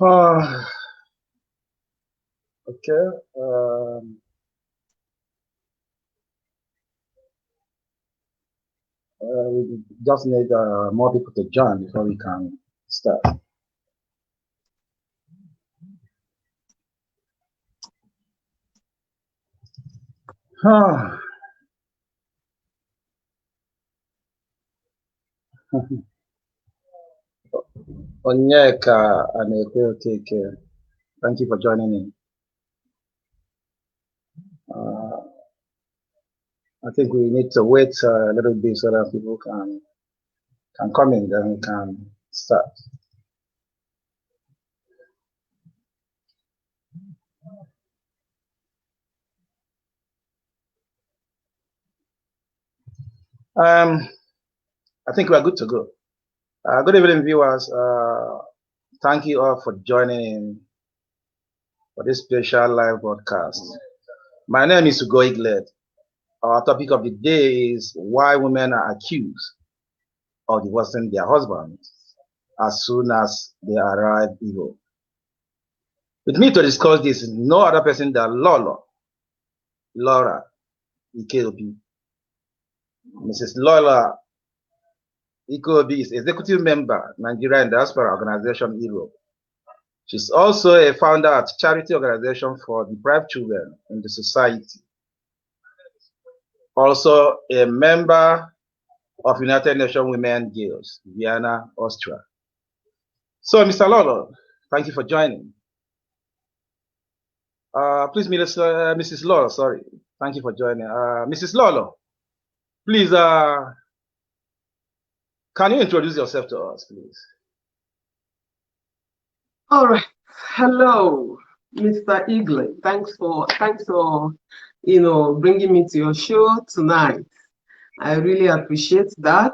Uh, okay. We just need more people to join before we can start. Onyeka and Okeke, thank you for joining in. I think we need to wait a little bit so that people can come in, then we can start. I think we are good to go. Good evening, viewers. Thank you all for joining in for this special live broadcast. My name is Ugo Iglet. Our topic of the day is why women are accused of divorcing their husbands as soon as they arrive in Europe. With me to discuss this is no other person than Laura Ikeobi. Mrs. Laura Ikeobi is executive member, Nigerian Diaspora Organization Europe. She's also a founder at charity organization for deprived children in the society. Also a member of United Nations Women Guilds, Vienna, Austria. So, Mr. Lolo, thank you for joining. Please, Mrs. Lolo, sorry. Thank you for joining. Mrs. Lolo, please, can you introduce yourself to us, please? All right. Hello, Mr. Eagley. Thanks for bringing me to your show tonight. I really appreciate that.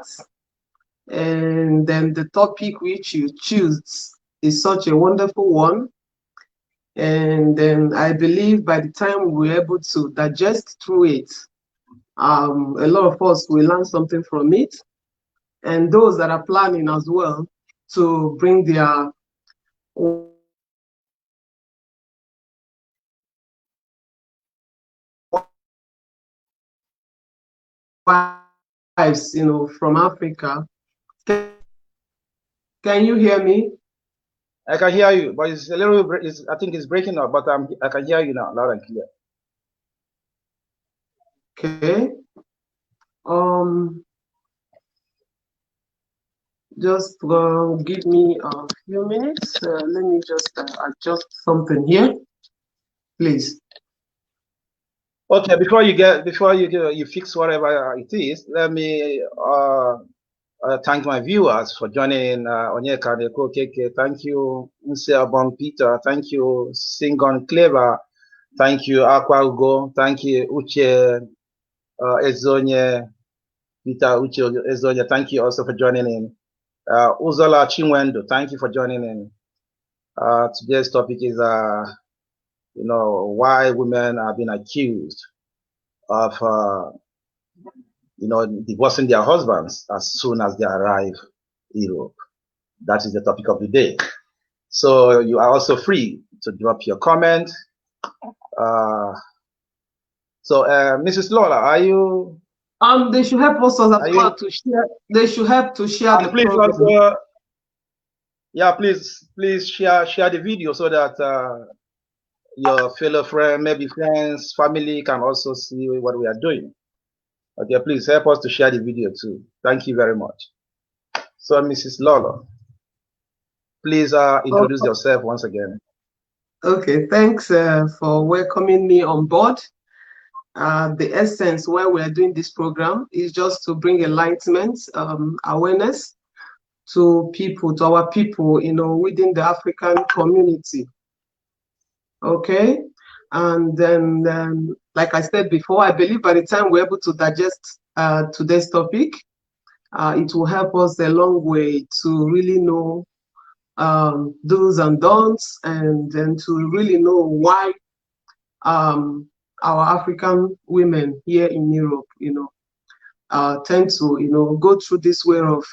And then the topic which you choose is such a wonderful one. And then I believe by the time we're able to digest through it, a lot of us will learn something from it. And those that are planning as well to bring their wives, from Africa. Can you hear me? I can hear you, but it's a little. I think it's breaking up, but I can hear you now, loud and clear. Okay. Just give me a few minutes. Let me just adjust something here, please. Okay, before you fix whatever it is, let me thank my viewers for joining Onyeka Okeke. Thank you, Nse Peter. Thank you, Singon Clever. Thank you, Aqua Ugo. Thank you, Uche Ezonye. Peter Uche Ezonye. Thank you also for joining in. Uzola Chinwendo. Thank you for joining in. Today's topic is why women are being accused of divorcing their husbands as soon as they arrive in Europe. That is the topic of the day. So you are also free to drop your comment. Mrs. Lola, are you? They should help us as well to share. They should help to share the program. Also, yeah, please share the video so that your fellow friends, maybe friends, family can also see what we are doing. Okay, please help us to share the video too. Thank you very much. So, Mrs. Lola, please introduce yourself once again. Okay, thanks for welcoming me on board. The essence why we are doing this program is just to bring enlightenment, awareness to our people, within the African community. Okay, and then like I said before, I believe by the time we're able to digest today's topic, it will help us a long way to really know do's and don'ts, and then to really know why our African women here in Europe, tend to, go through this way of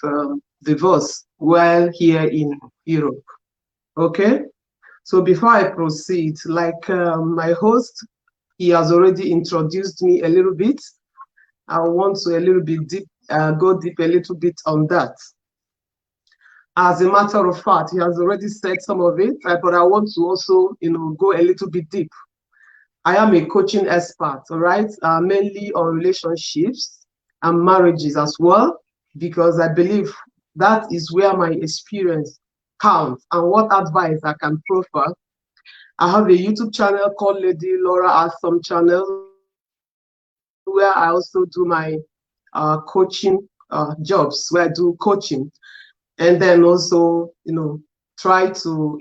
divorce while here in Europe. Okay. So before I proceed, like my host, he has already introduced me a little bit. I want to a little bit deep, go deep a little bit on that. As a matter of fact, he has already said some of it, but I want to also, go a little bit deep. I am a coaching expert, all right, mainly on relationships and marriages as well, because I believe that is where my experience counts and what advice I can proffer. I have a YouTube channel called Lady Laura Awesome Channel, where I also do my coaching jobs, where I do coaching, and then also, try to,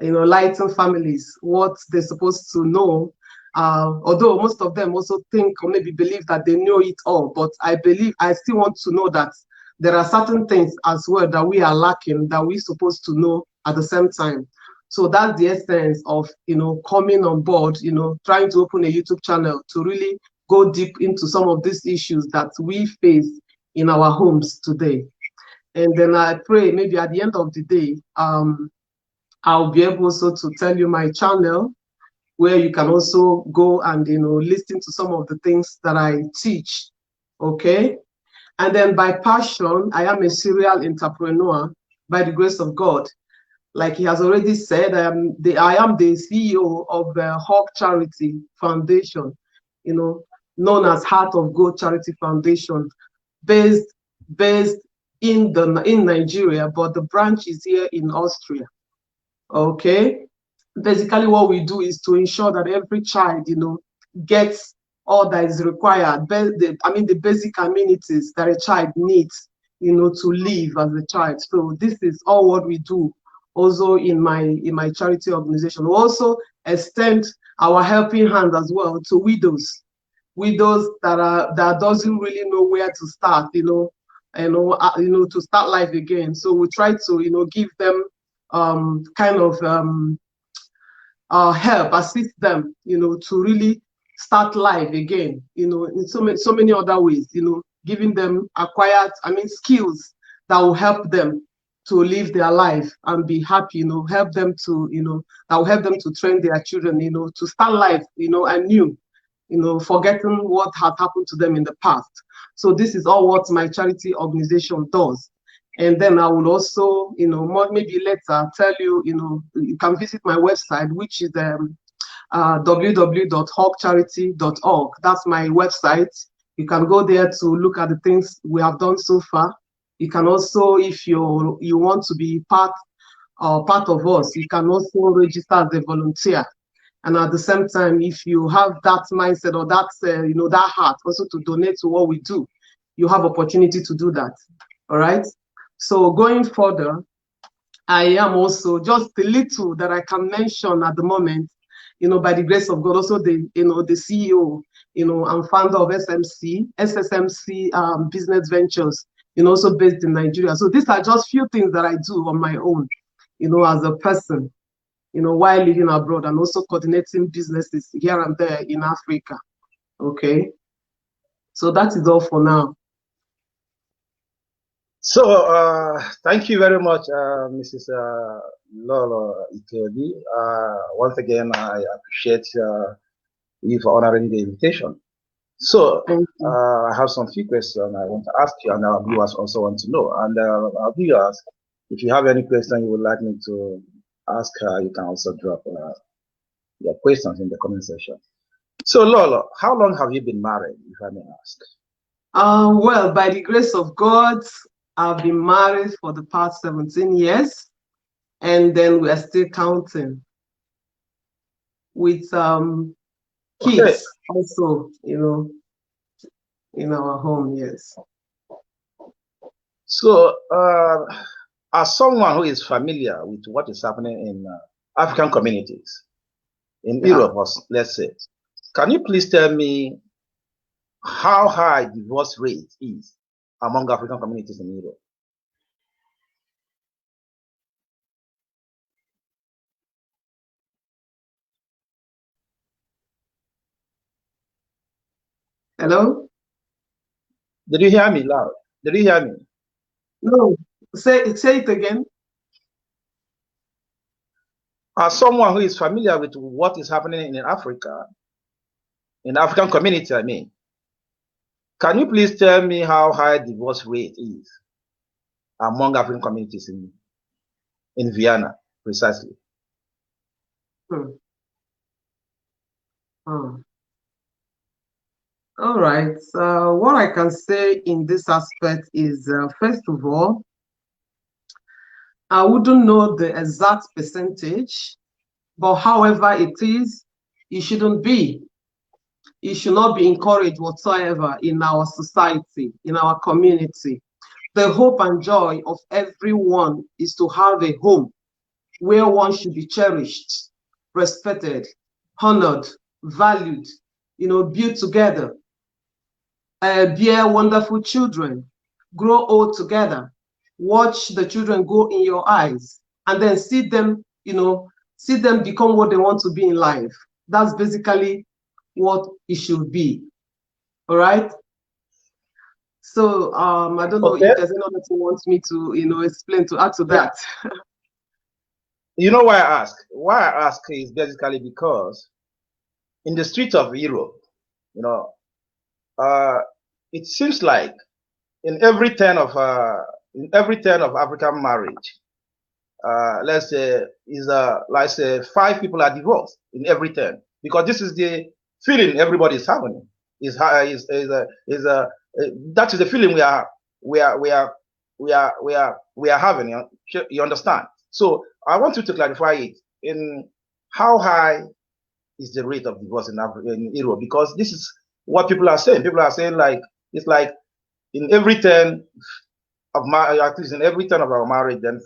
lighten families what they're supposed to know. Although most of them also think or maybe believe that they know it all, but I believe I still want to know that there are certain things as well that we are lacking that we're supposed to know at the same time. So that's the essence of, coming on board, trying to open a YouTube channel to really go deep into some of these issues that we face in our homes today. And then I pray maybe at the end of the day, I'll be able also to tell you my channel where you can also go and, listen to some of the things that I teach. Okay. And then by passion, I am a serial entrepreneur by the grace of God. Like he has already said, I am the CEO of the Hawk Charity Foundation, known as Heart of Gold Charity Foundation, based in Nigeria, but the branch is here in Austria. Okay. Basically, what we do is to ensure that every child, gets all that is required. The basic amenities that a child needs, to live as a child. So this is all what we do. Also in my charity organization, we also extend our helping hand as well to widows that doesn't really know where to start, to start life again. So we try to, give them help, assist them, to really start life again, in so many other ways, giving them skills that will help them to live their life and be happy, help them to, that will help them to train their children, to start life, anew, forgetting what had happened to them in the past. So this is all what my charity organization does. And then I will also, maybe later tell you, you can visit my website, which is www.hawkcharity.org. That's my website. You can go there to look at the things we have done so far. You can also, if you want to be part of us, you can also register as a volunteer. And at the same time, if you have that mindset or that, that heart also to donate to what we do, you have opportunity to do that. All right. So going further, I am also just a little that I can mention at the moment, by the grace of God, also the CEO, and founder of SSMC Business Ventures, also based in Nigeria. So these are just few things that I do on my own, as a person, while living abroad, and also coordinating businesses here and there in Africa. Okay. So that is all for now. So thank you very much, Mrs. Lolo Ikebi. Once again, I appreciate you for honoring the invitation. So I have some few questions I want to ask you, and our viewers also want to know. And our viewers, if you have any question you would like me to ask her, you can also drop your questions in the comment section. So Lolo, how long have you been married, if I may ask? Well, by the grace of God, I've been married for the past 17 years, and then we are still counting with kids also, in our home, yes. So, as someone who is familiar with what is happening in African communities, in Europe, let's say, can you please tell me how high divorce rate is among African communities in Europe? Hello? Did you hear me loud? Did you hear me? No, say it again. as someone who is familiar with what is happening in Africa, in the African community, I mean, can you please tell me how high divorce rate is among African communities in Vienna, precisely? Hmm. Hmm. All right. What I can say in this aspect is, first of all, I wouldn't know the exact percentage, but however it is, it shouldn't be. It should not be encouraged whatsoever in our society, in our community. The hope and joy of everyone is to have a home where one should be cherished, respected, honored, valued, built together, bear wonderful children, grow old together, watch the children go in your eyes, and then see them, see them become what they want to be in life. That's basically what it should be. All right. So I don't know Okay. if there's anyone who wants me to, explain to add to that. You know why I ask? Why I ask is basically because in the streets of Europe, you know, it seems like in every turn of African marriage, let's say let's say 5 people are divorced in every turn, because this is the feeling everybody is having. That is the feeling we are having. You understand? So I want you to clarify it in how high is the rate of divorce in Europe, because this is what people are saying. People are saying like it's like in every turn at least in every turn of our marriage, then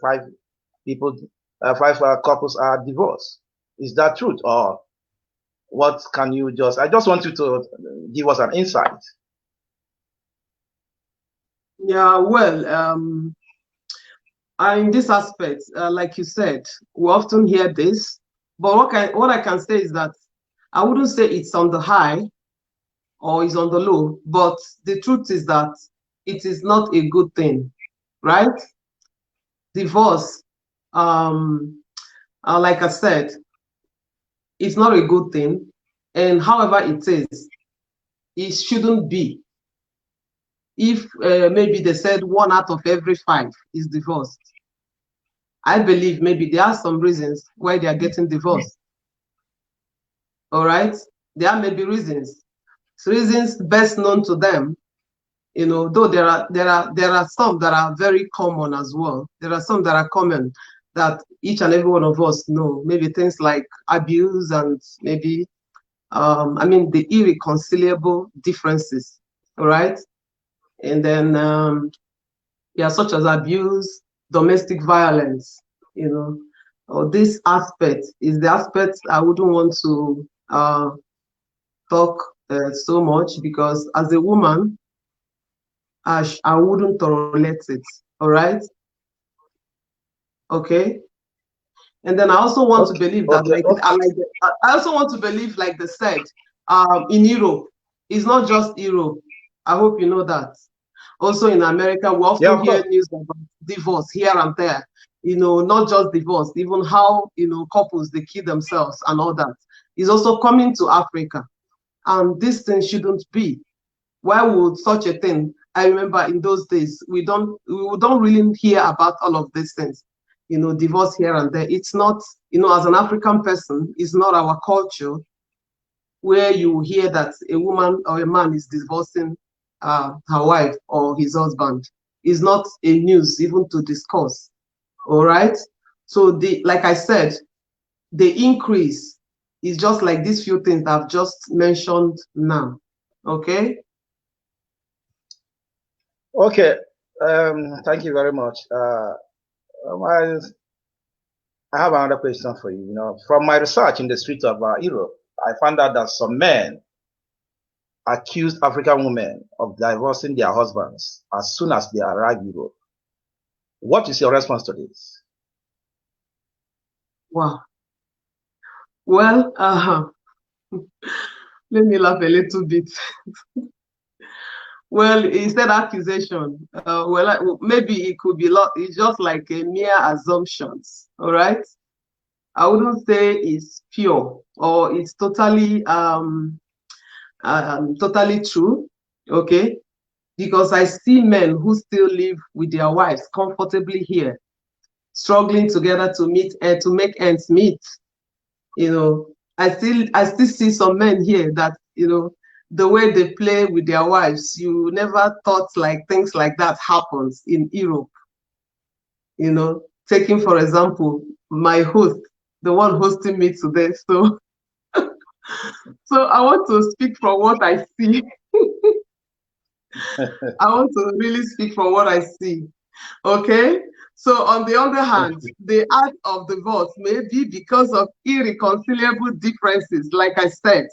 people, 5 couples are divorced. Is that truth, or what? Can you just? I just want you to give us an insight. Yeah, well, in this aspect, like you said, we often hear this, but what I can say is that I wouldn't say it's on the high or it's on the low, but the truth is that it is not a good thing, right? Divorce, like I said, it's not a good thing, and however it is, it shouldn't be. If maybe they said 1 out of every 5 is divorced, I believe maybe there are some reasons why they are getting divorced. All right, there may be reasons best known to them. Though there are some that are very common as well. There are some that are common that each and every one of us know. Maybe things like abuse and maybe the irreconcilable differences. All right, and then such as abuse, domestic violence. Or this aspect is the aspect I wouldn't want to talk so much, because as a woman, I wouldn't tolerate it. All right. Okay. And then I also want to believe that, I also want to believe, like they said, in Europe, it's not just Europe. I hope you know that. Also in America, we often hear news about divorce here and there. Not just divorce, even how couples they kill themselves and all that is also coming to Africa, and this thing shouldn't be. Why would such a thing? I remember in those days we don't really hear about all of these things. Divorce here and there. It's not, as an African person, it's not our culture where you hear that a woman or a man is divorcing her wife or his husband. It's not a news even to discuss. All right. So like I said, the increase is just like these few things I've just mentioned now. Okay. Okay. Thank you very much. I have another question for you. From my research in the streets of Europe, I found out that some men accused African women of divorcing their husbands as soon as they arrive in Europe. What is your response to this? Wow. Well, let me laugh a little bit. Well, instead accusation, maybe it could be it's just like a mere assumptions. All right. I wouldn't say it's pure or it's totally totally true. Okay, because I see men who still live with their wives comfortably here, struggling together to meet and to make ends meet. You know, I still see some men here that, you know, the way they play with their wives, you never thought like things like that happens in Europe. You know, taking for example my host, the one hosting me today. So so I want to speak from what I see. I want to really speak from what I see. Okay. So on the other hand, the act of divorce may be because of irreconcilable differences, like I said,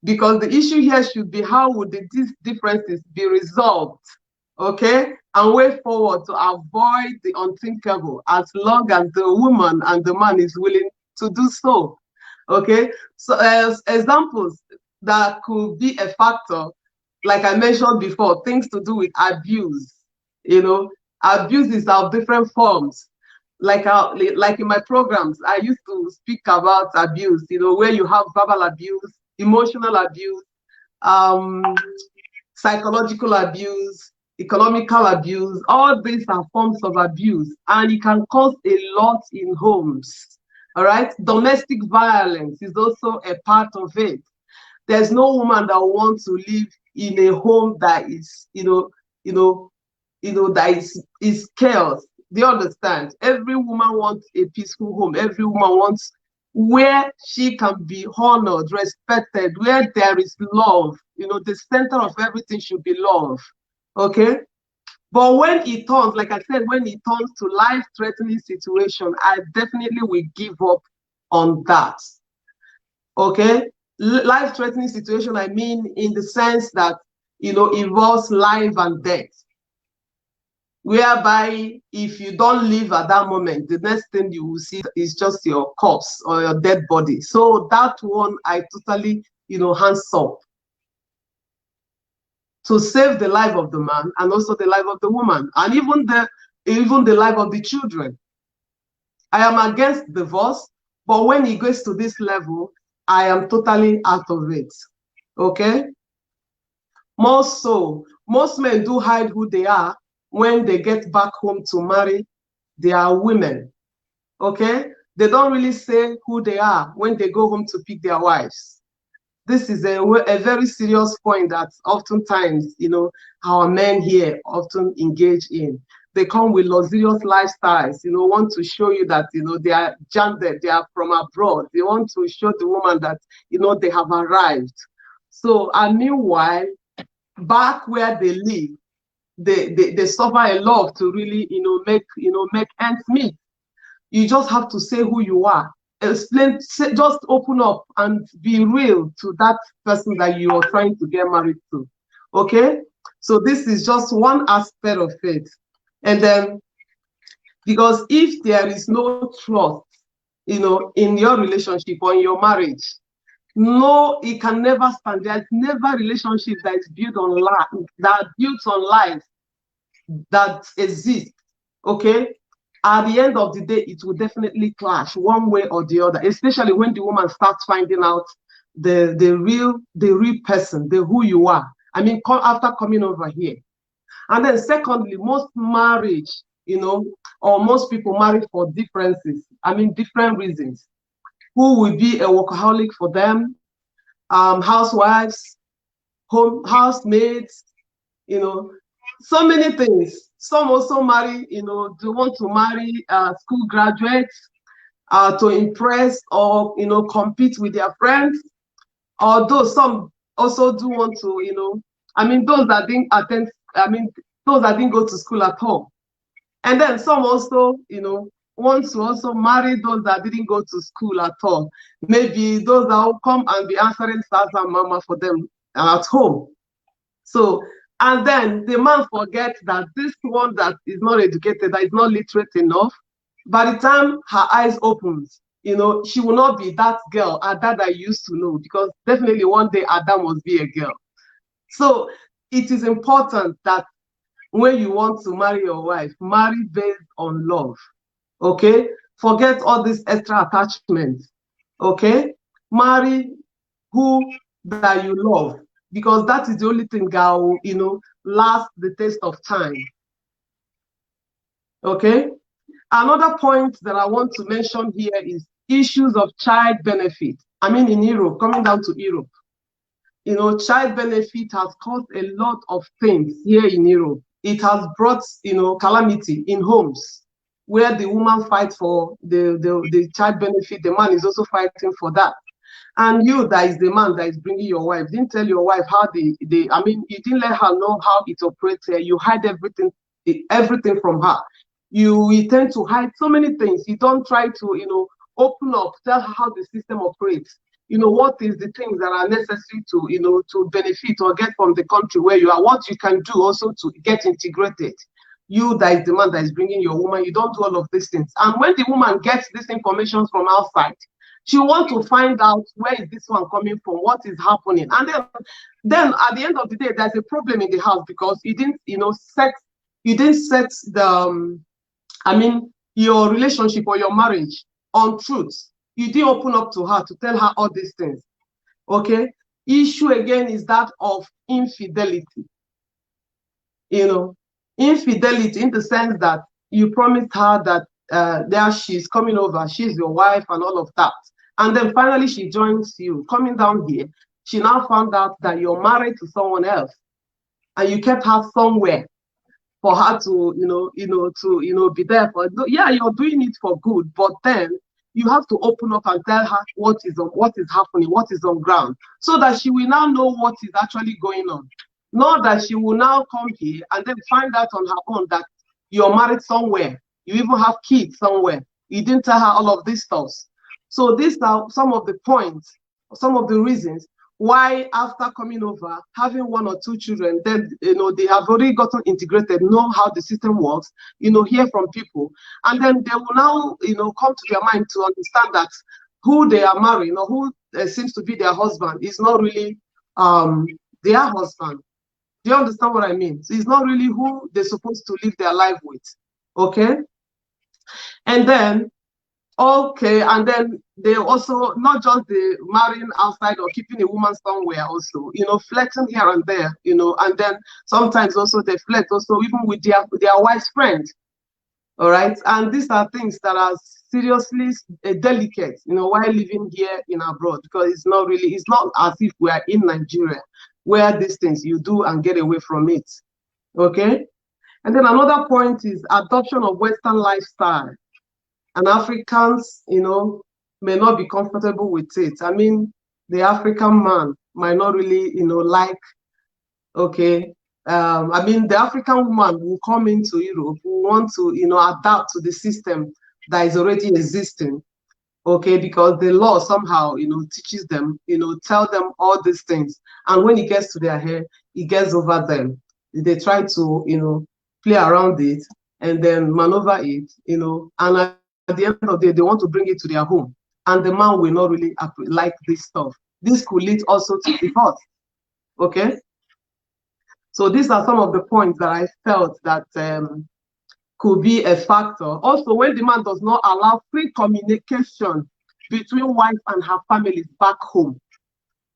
because the issue here should be how would these differences be resolved, okay, and way forward to avoid the unthinkable as long as the woman and the man is willing to do so, okay. So as examples that could be a factor, like I mentioned before, things to do with abuse, you know, abuse is of different forms. Like in my programs, I used to speak about abuse, you know, where you have verbal abuse, emotional abuse, um, psychological abuse, economical abuse. All these are forms of abuse, and it can cause a lot in homes. All right, domestic violence is also a part of it. There's no woman that wants to live in a home that is, that is chaos. Do you understand? Every woman wants a peaceful home. Every woman wants where she can be honored, respected, where there is love. You know, the center of everything should be love. Okay? But when it turns, like I said, when it turns to life-threatening situation, I definitely will give up on that. Okay? Life-threatening situation, I mean in the sense that, you know, involves life and death, whereby if you don't live at that moment, the next thing you will see is just your corpse or your dead body. So that one, I totally, you know, hands up to save the life of the man and also the life of the woman and even the life of the children. I am against divorce, but when it goes to this level, I am totally out of it. Okay? More so, most men do hide who they are when they get back home to marry their women. Okay? They don't really say who they are when they go home to pick their wives. This is a very serious point that oftentimes, you know, our men here often engage in. They come with luxurious lifestyles, you know, want to show you that, you know, they are gendered, they are from abroad. They want to show the woman that, you know, they have arrived. So, and meanwhile, back where they live, they suffer a lot to really, make ends meet. You just have to say who you are. Explain, just open up and be real to that person that you are trying to get married to. Okay? So this is just one aspect of it. And then, because if there is no trust, you know, in your relationship or in your marriage, no, it can never stand. There's never a relationship that is built on life, that exists. Okay? At the end of the day, it will definitely clash one way or the other, especially when the woman starts finding out the real person, the who you are. I mean, after coming over here. And then secondly, most marriage, you know, or most people marry for differences. I mean, different reasons. Who will be a workaholic for them? Housewives, housemaids, you know, so many things. Some also marry, you know, do want to marry school graduates to impress or, you know, compete with their friends. Although some also do want to, you know, I mean, those that didn't go to school at all. And then some also, you know, want to also marry those that didn't go to school at all. Maybe those that will come and be answering Sasa Mama for them at home. So, and then the man forgets that this one that is not educated, that is not literate enough, by the time her eyes opens, you know, she will not be that girl, Ada, that I used to know, because definitely one day Ada must be a girl. So it is important that when you want to marry your wife, marry based on love. Okay? Forget all this extra attachment. Okay? Marry who that you love, because that is the only thing that will, you know, last the test of time. Okay? Another point that I want to mention here is issues of child benefit. I mean, in Europe, coming down to Europe, you know, child benefit has caused a lot of things here in Europe. It has brought, you know, calamity in homes where the woman fights for the child benefit, the man is also fighting for that. And you, that is the man that is bringing your wife, didn't tell your wife how I mean, you didn't let her know how it operates here. You hide everything from her. You tend to hide so many things. You don't try to, you know, open up, tell her how the system operates. You know, what is the things that are necessary to, you know, to benefit or get from the country where you are, what you can do also to get integrated. You, that is the man that is bringing your woman, you don't do all of these things. And when the woman gets this information from outside, she wants to find out where is this one coming from, what is happening. And then at the end of the day, there's a problem in the house because you didn't, you know, set the, I mean, your relationship or your marriage on truth. You didn't open up to her to tell her all these things. Okay? Issue again is that of infidelity. You know, infidelity in the sense that you promised her that there she's coming over, she's your wife and all of that. And then finally she joins you. Coming down here, she now found out that you're married to someone else and you kept her somewhere for her to, be there for. Yeah, you're doing it for good, but then you have to open up and tell her what is happening, what is on ground, so that she will now know what is actually going on. Not that she will now come here and then find out on her own that you're married somewhere, you even have kids somewhere. You didn't tell her all of these stuff. So these are some of the points, some of the reasons why after coming over, having one or two children, then, you know, they have already gotten integrated, know how the system works, you know, hear from people. And then they will now, you know, come to their mind to understand that who they are marrying or who seems to be their husband is not really their husband. Do you understand what I mean? So it's not really who they're supposed to live their life with. Okay? And then, and then they also, not just the marrying outside or keeping a woman somewhere also, you know, flirting here and there, you know, and then sometimes also they flirt also even with their wife's friend. All right? And these are things that are seriously delicate, you know, while living here in abroad, because it's not as if we are in Nigeria, where these things you do and get away from it. Okay? And then another point is adoption of Western lifestyle. And Africans, you know, may not be comfortable with it. I mean, the African man might not really, you know, like, okay. I mean, the African woman will come into Europe, will want to, you know, adapt to the system that is already existing. Okay, because the law somehow, you know, teaches them, you know, tell them all these things. And when it gets to their head, it gets over them. They try to, you know, play around it and then maneuver it, you know, and at the end of the day, they want to bring it to their home. And the man will not really like this stuff. This could lead also to divorce. Okay? So these are some of the points that I felt that could be a factor. Also, when the man does not allow free communication between wife and her families back home,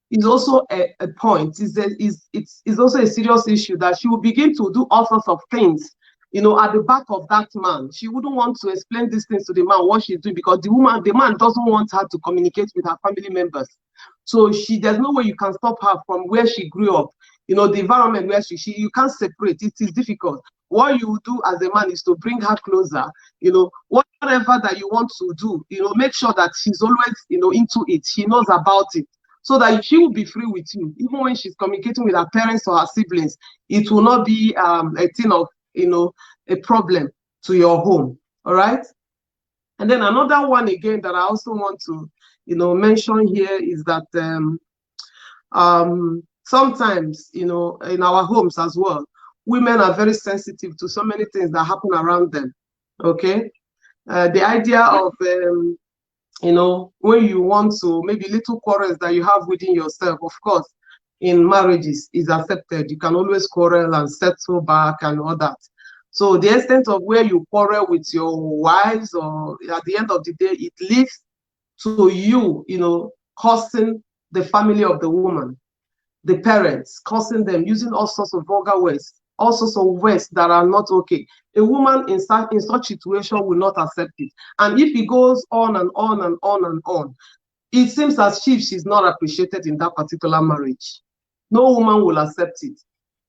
is also a point. It's also a serious issue that she will begin to do all sorts of things, you know, at the back of that man. She wouldn't want to explain these things to the man, what she's doing, because the man doesn't want her to communicate with her family members. So there's no way you can stop her from where she grew up, you know, the environment where you can't separate. It is difficult. What you do as a man is to bring her closer, you know, whatever that you want to do, you know, make sure that she's always, you know, into it. She knows about it, so that she will be free with you. Even when she's communicating with her parents or her siblings, it will not be a thing of, you know, a problem to your home. All right. And then another one again that I also want to, you know, mention here is that sometimes, you know, in our homes as well, women are very sensitive to so many things that happen around them. Okay. The idea of, you know, when you want to, maybe little quarrels that you have within yourself, of course, in marriages is accepted. You can always quarrel and settle back and all that. So the extent of where you quarrel with your wives, or at the end of the day, it leads to you, cursing the family of the woman, the parents, cursing them, using all sorts of vulgar words, all sorts of words that are not okay. A woman in such situation will not accept it. And if it goes on and on and on and on, it seems as if she's not appreciated in that particular marriage. No woman will accept it.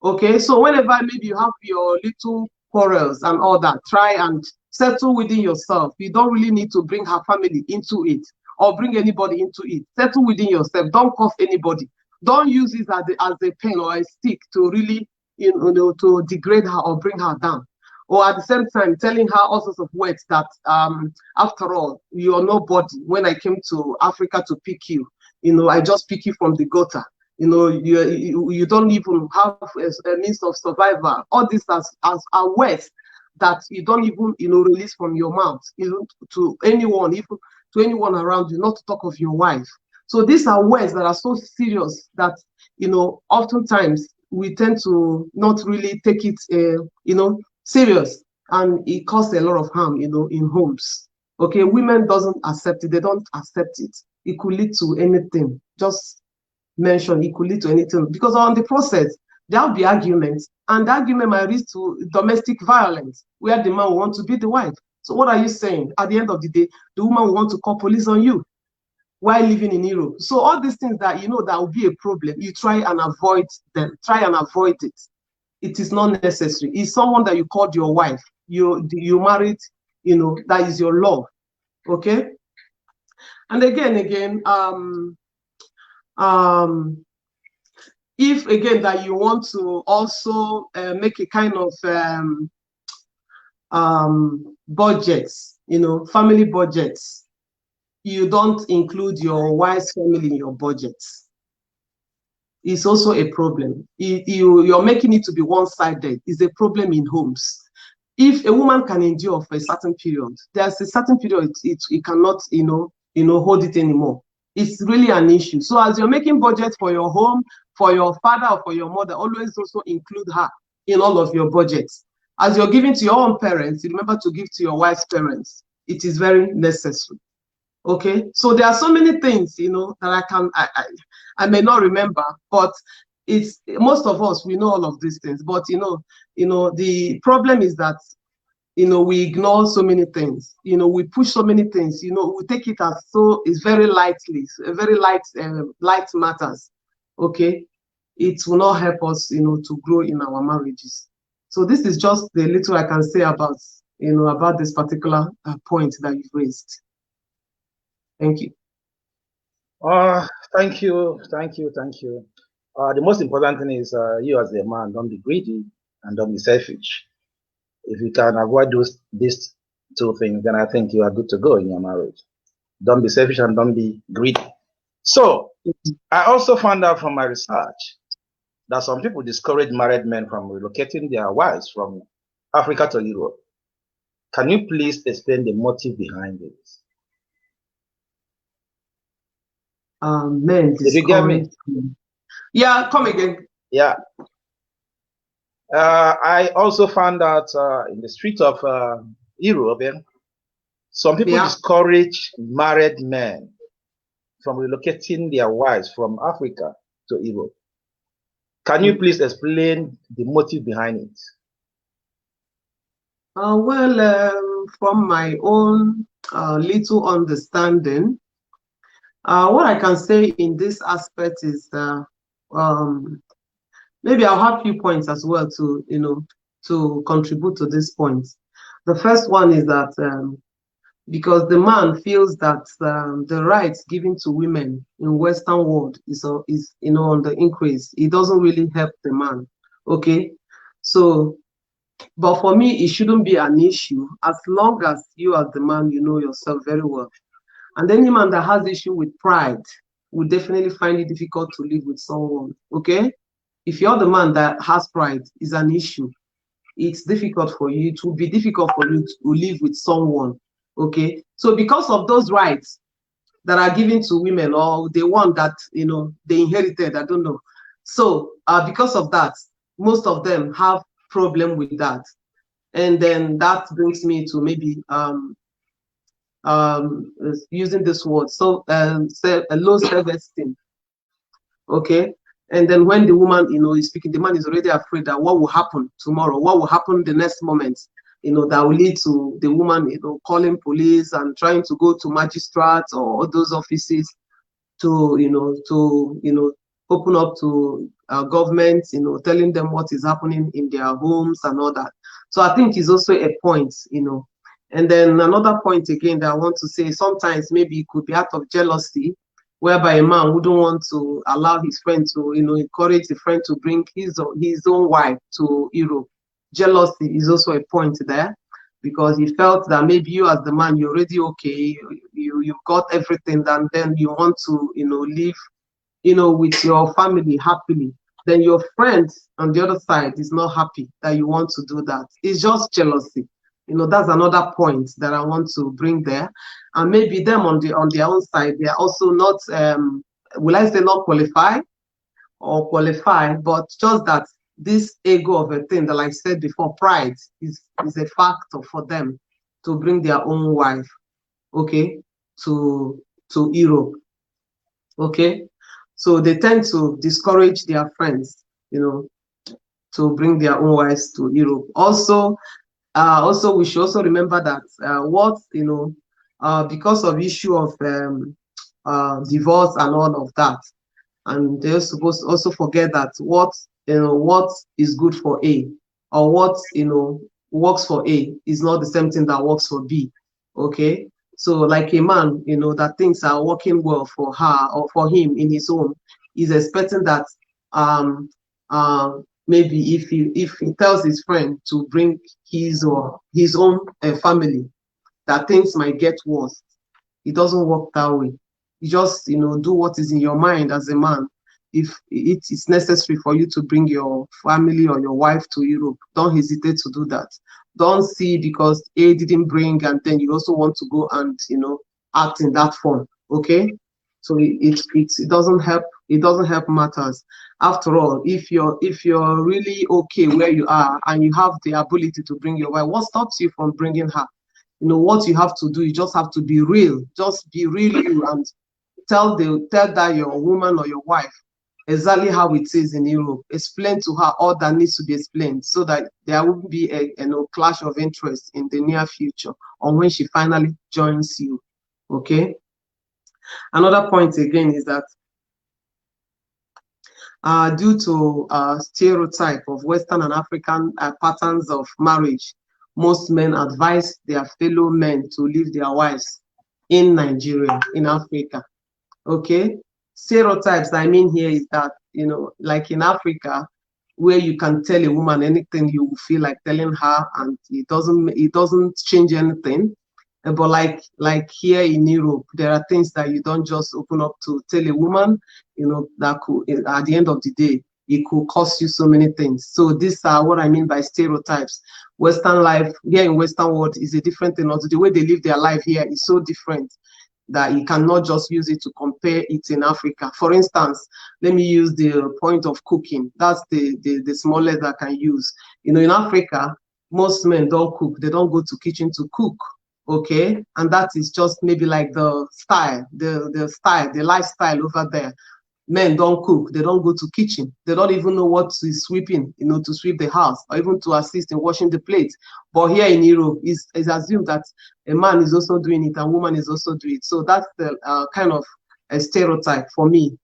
Okay, so whenever maybe you have your little quarrels and all that, try and settle within yourself. You don't really need to bring her family into it or bring anybody into it. Settle within yourself. Don't curse anybody. Don't use it as a pen or a stick to really, to degrade her or bring her down. Or at the same time, telling her all sorts of words that, after all, you're nobody. When I came to Africa to pick you, I just pick you from the gutter. You don't even have a means of survival. All this are words that you don't even, release from your mouth, to anyone, even to anyone around you, not to talk of your wife. So these are words that are so serious that, oftentimes we tend to not really take it, serious, and it causes a lot of harm, in homes. Okay, women doesn't accept it. They don't accept it. It could lead to anything. Just mention it could lead to anything, because on the process there'll be arguments, and the argument might lead to domestic violence, where the man will want to beat the wife. So what are you saying? At the end of the day, the woman will want to call police on you while living in Europe. So all these things that that will be a problem, you try and avoid them. Try and avoid it. It is not necessary. It's someone that you called your wife. You married. That is your love. Okay. And again, if again that you want to also make a kind of budgets, family budgets, you don't include your wife's family in your budgets. It's also a problem. You're making it to be one-sided. It's a problem in homes. If a woman can endure for a certain period, there's a certain period it cannot, hold it anymore. It's really an issue. So as you're making budget for your home, for your father or for your mother, always also include her in all of your budgets. As you're giving to your own parents, remember to give to your wife's parents. It is very necessary. Okay, so there are so many things, that I may not remember, but it's most of us, we know all of these things. But the problem is that we ignore so many things. We push so many things. We take it as it's very lightly, very light matters. Okay, it will not help us, to grow in our marriages. So this is just the little I can say about, about this particular point that you've raised. Thank you. Thank you. The most important thing is you as a man, don't be greedy and don't be selfish. If you can avoid these two things, then I think you are good to go in your marriage. Don't be selfish and don't be greedy. So I also found out from my research that some people discourage married men from relocating their wives from Africa to Europe. Can you please explain the motive behind this? Men Did you get me? Yeah, come again. Yeah. I also found out in the streets of Europe, some people discourage married men from relocating their wives from Africa to Europe. Can you please explain the motive behind it? From my own little understanding, what I can say in this aspect is maybe I'll have a few points as well to contribute to this point. The first one is that because the man feels that the rights given to women in Western world is on the increase. It doesn't really help the man. Okay, so but for me it shouldn't be an issue as long as you as the man know yourself very well. And any man that has issue with pride will definitely find it difficult to live with someone. Okay, if you're the man that has pride is an issue, it's difficult for you. It will be difficult for you to live with someone. Okay, so because of those rights that are given to women, or the one that they inherited, I don't know. So because of that, most of them have problem with that. And then that brings me to maybe using this word, so a low self-esteem. Okay. And then when the woman, is speaking, the man is already afraid that what will happen tomorrow, what will happen the next moment, that will lead to the woman, calling police and trying to go to magistrates or those offices to, open up to government, telling them what is happening in their homes and all that. So I think it's also a point, And then another point again that I want to say, sometimes maybe it could be out of jealousy, whereby a man wouldn't want to allow his friend to, encourage the friend to bring his own wife to Europe. Jealousy is also a point there, because he felt that maybe you as the man, you're already okay, you've got everything, and then you want to, live, with your family happily. Then your friend on the other side is not happy that you want to do that. It's just jealousy. That's another point that I want to bring there. And maybe them on their own side, they are also not, will I say not qualified or qualified, but just that this ego of a thing that, like I said before, pride is a factor for them to bring their own wife, okay, to Europe, okay. So they tend to discourage their friends, to bring their own wives to Europe. Also, we should also remember that because of issue of divorce and all of that, and they're supposed to also forget that what is good for A, or what works for A, is not the same thing that works for B. Okay, so like a man, that things are working well for her or for him in his home, is expecting that maybe if he tells his friend to bring his or his own family, that things might get worse. It doesn't work that way. You just do what is in your mind as a man. If it is necessary for you to bring your family or your wife to Europe, don't hesitate to do that. Don't see because A didn't bring and then you also want to go and act in that form. Okay, so it doesn't help. It doesn't help matters. After all, if you're really okay where you are and you have the ability to bring your wife, what stops you from bringing her? What you have to do, you just have to be real. Just be real you, and tell that your woman or your wife exactly how it is in Europe. Explain to her all that needs to be explained, so that there won't be a clash of interest in the near future, or when she finally joins you. Okay. Another point again is that due to stereotype of Western and African patterns of marriage, most men advise their fellow men to leave their wives in Nigeria, in Africa. Okay, stereotypes I mean here is that, like in Africa, where you can tell a woman anything you feel like telling her, and it doesn't change anything. But like here in Europe, there are things that you don't just open up to tell a woman, that could, at the end of the day, it could cost you so many things. So these are what I mean by stereotypes. Western life here in Western world is a different thing. Also, the way they live their life here is so different that you cannot just use it to compare it in Africa. For instance, let me use the point of cooking. That's the smallest I can use. In Africa, most men don't cook. They don't go to kitchen to cook. Okay, and that is just maybe like the style, the lifestyle over there. Men don't cook. They don't go to kitchen. They don't even know what is sweeping, to sweep the house, or even to assist in washing the plates. But here in Europe, it's assumed that a man is also doing it and a woman is also doing it. So that's the kind of a stereotype for me.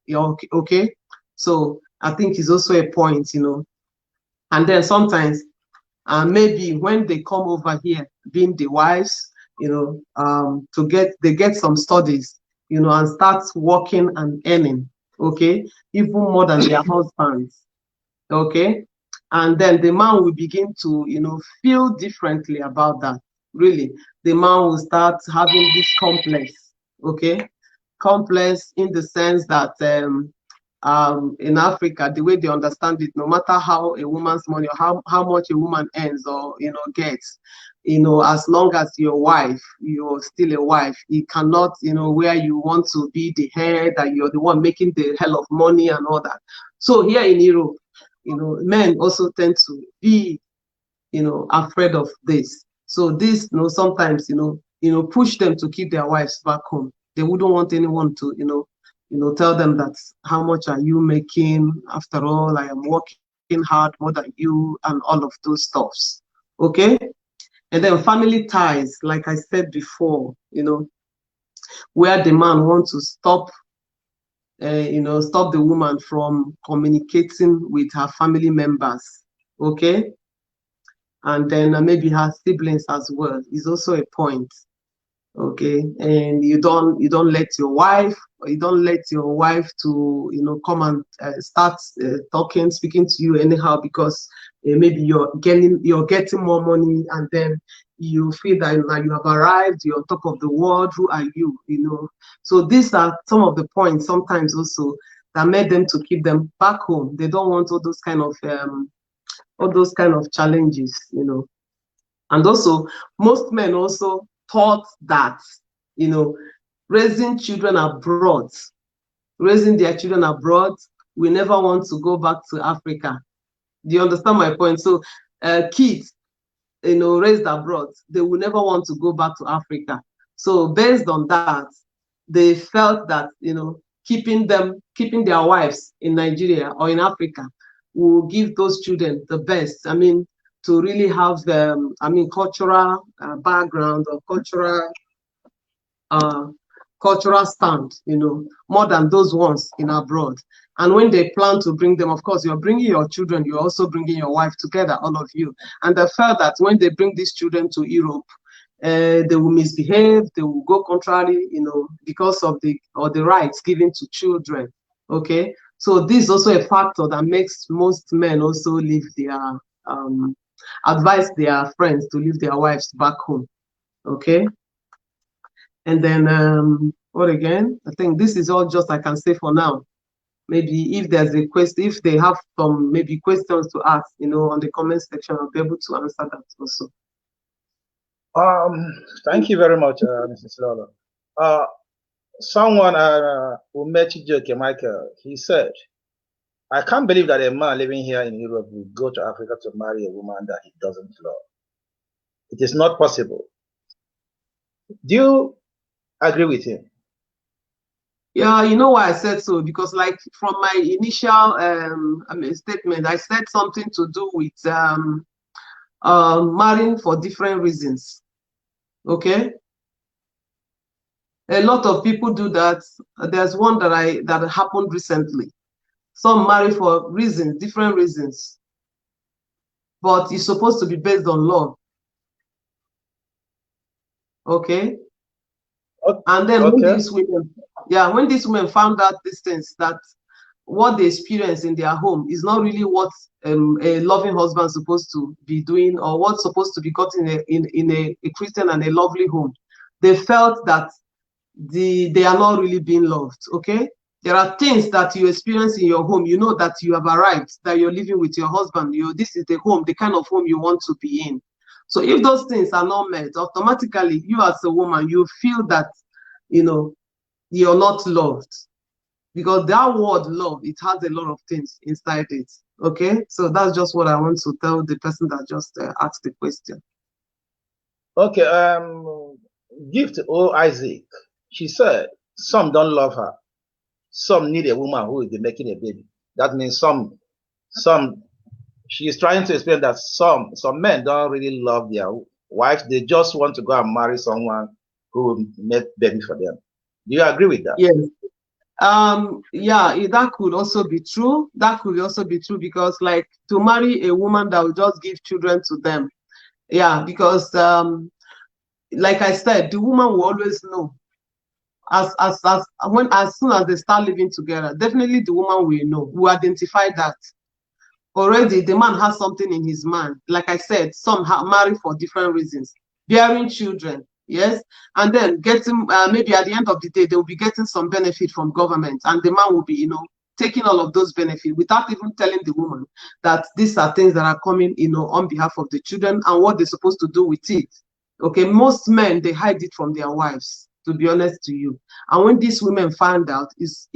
Okay, so I think it's also a point, And then sometimes, maybe when they come over here, being the wives, they get some studies, and start working and earning, okay, even more than their husbands, okay, and then the man will begin to, feel differently about that. Really, the man will start having this complex, okay, complex in the sense that in Africa, the way they understand it, no matter how a woman's money or how much a woman earns or gets, as long as you're still a wife, you cannot, where you want to be the head, that you're the one making the hell of money and all that. So here in Europe, men also tend to be afraid of this. So this, sometimes, push them to keep their wives back home. They wouldn't want anyone to, tell them that how much are you making? After all, I am working hard more than you, and all of those stuffs. Okay. And then family ties, like I said before, where the man wants to stop the woman from communicating with her family members. Okay. And then maybe her siblings as well is also a point. Okay. And you don't let your wife, to come and start speaking to you anyhow, because maybe you're getting more money, and then you feel that you have arrived, you're on top of the world. Who are you? So these are some of the points sometimes also that made them to keep them back home. They don't want all those kind of challenges. And also most men also thought that raising their children abroad, we never want to go back to Africa. Do you understand my point? So kids raised abroad, they will never want to go back to Africa. So based on that, they felt that keeping their wives in Nigeria or in Africa will give those children the best. I mean, to really have cultural background or cultural stand, more than those ones in abroad. And when they plan to bring them, of course, you're bringing your children, you're also bringing your wife together, all of you. And they felt that when they bring these children to Europe, they will misbehave, they will go contrary, because of the rights given to children. Okay, so this is also a factor that makes most men also leave their advise their friends to leave their wives back home. Okay, and then what again? I think this is all just I can say for now. Maybe if there's a question, if they have some maybe questions to ask, on the comment section, I'll be able to answer that also. Thank you very much, Mrs. Lolo. Someone, Umechi Joke Michael, he said, I can't believe that a man living here in Europe will go to Africa to marry a woman that he doesn't love. It is not possible. Do you agree with him? Yeah, you know why I said so? Because like from my initial statement, I said something to do with marrying for different reasons. Okay, a lot of people do that. There's one that happened recently. Some marry for different reasons, but it's supposed to be based on love. Okay. And then when these women found out these things, that what they experience in their home is not really what a loving husband is supposed to be doing, or what's supposed to be got in a Christian and a lovely home, they felt that they are not really being loved. Okay, there are things that you experience in your home, that you have arrived, that you're living with your husband, this is the home, the kind of home you want to be in. So if those things are not met, automatically you as a woman, you feel that you're not loved, because that word love, it has a lot of things inside it. Okay, so that's just what I want to tell the person that just asked the question. Okay, Gift Isaac, she said some don't love her, some need a woman who will be making a baby. That means some she is trying to explain that some men don't really love their wives, they just want to go and marry someone who will make baby for them. Do you agree with that? Yes. Yeah, that could also be true. That could also be true, because like to marry a woman that will just give children to them. Yeah, because like I said, the woman will always know. As soon as they start living together, definitely the woman will know, will identify that already the man has something in his mind. Like I said, some marry for different reasons, bearing children. Yes, and then getting maybe at the end of the day they will be getting some benefit from government, and the man will be taking all of those benefits without even telling the woman that these are things that are coming on behalf of the children and what they're supposed to do with it. Okay, most men, they hide it from their wives, to be honest to you, and when these women find out, is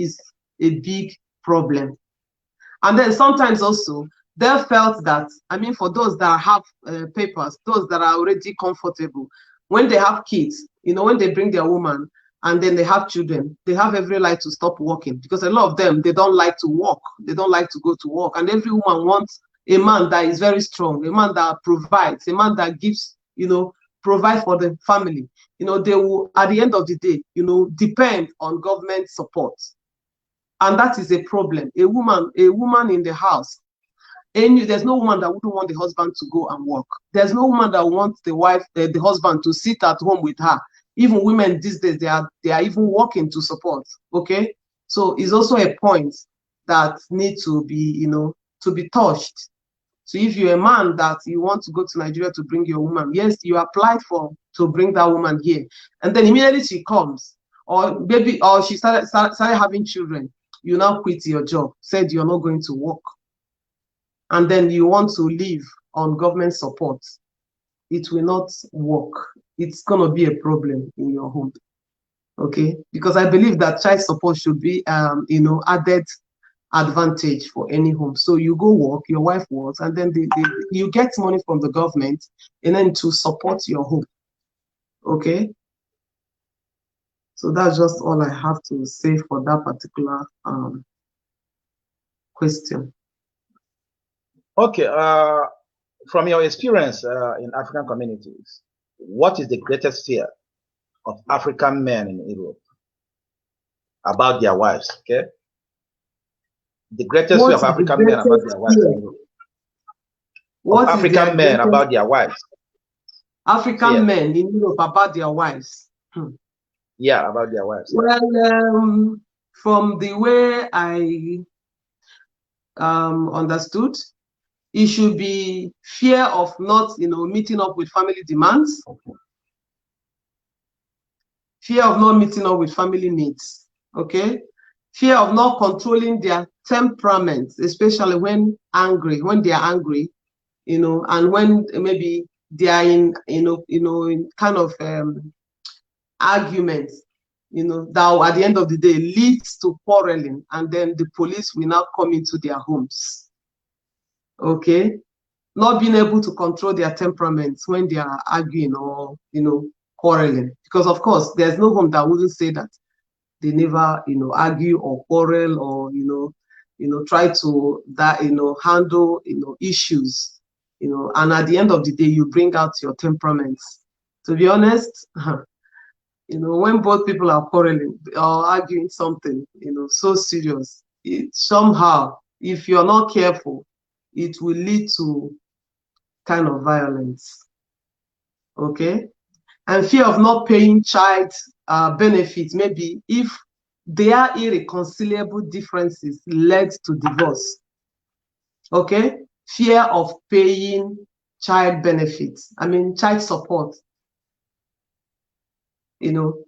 a big problem. And then sometimes also they felt that, I mean, for those that have papers, those that are already comfortable, when they have kids, you know, when they bring their woman and then they have children, they have every right to stop working, because a lot of them, they don't like to work. They don't like to go to work. And every woman wants a man that is very strong, a man that provides, a man that gives, you know, provide for the family. You know, they will, at the end of the day, you know, depend on government support. And that is a problem. A woman in the house, and there's no woman that wouldn't want the husband to go and work. There's no woman that wants the wife, the husband to sit at home with her. Even women these days, they are even working to support. Okay, so it's also a point that needs to be, you know, to be touched. So if you're a man that you want to go to Nigeria to bring your woman, yes, you applied to bring that woman here, and then immediately she comes, or maybe, or she started having children, you now quit your job, said you're not going to work, and then you want to live on government support. It will not work. It's going to be a problem in your home. Okay, because I believe that child support should be, you know, added advantage for any home. So you go work, your wife works, and then you get money from the government, and then to support your home. Okay, so that's just all I have to say for that particular question. Okay, from your experience in African communities, what is the greatest fear of African men in Europe about their wives? Okay, the greatest fear of African men about their wives in Europe. What African men about their wives? African men in Europe about their wives. Yeah, about their wives. Well, from the way I understood, it should be fear of not, you know, meeting up with family demands, fear of not meeting up with family needs. Okay, fear of not controlling their temperament, especially when they are angry, you know, and when maybe they are in, in kind of arguments, you know, that at the end of the day leads to quarreling, and then the police will now come into their homes. Okay, not being able to control their temperaments when they are arguing or, you know, quarreling, because of course there's no home that wouldn't say that they never, you know, argue or quarrel, or, you know, try to handle, you know, issues, you know, and at the end of the day you bring out your temperaments. To be honest, you know, when both people are quarreling or arguing something, you know, so serious, it somehow, if you're not careful, it will lead to kind of violence. Okay, and fear of not paying child benefits, maybe if their irreconcilable differences led to divorce. Okay, fear of paying child benefits, I mean child support, you know,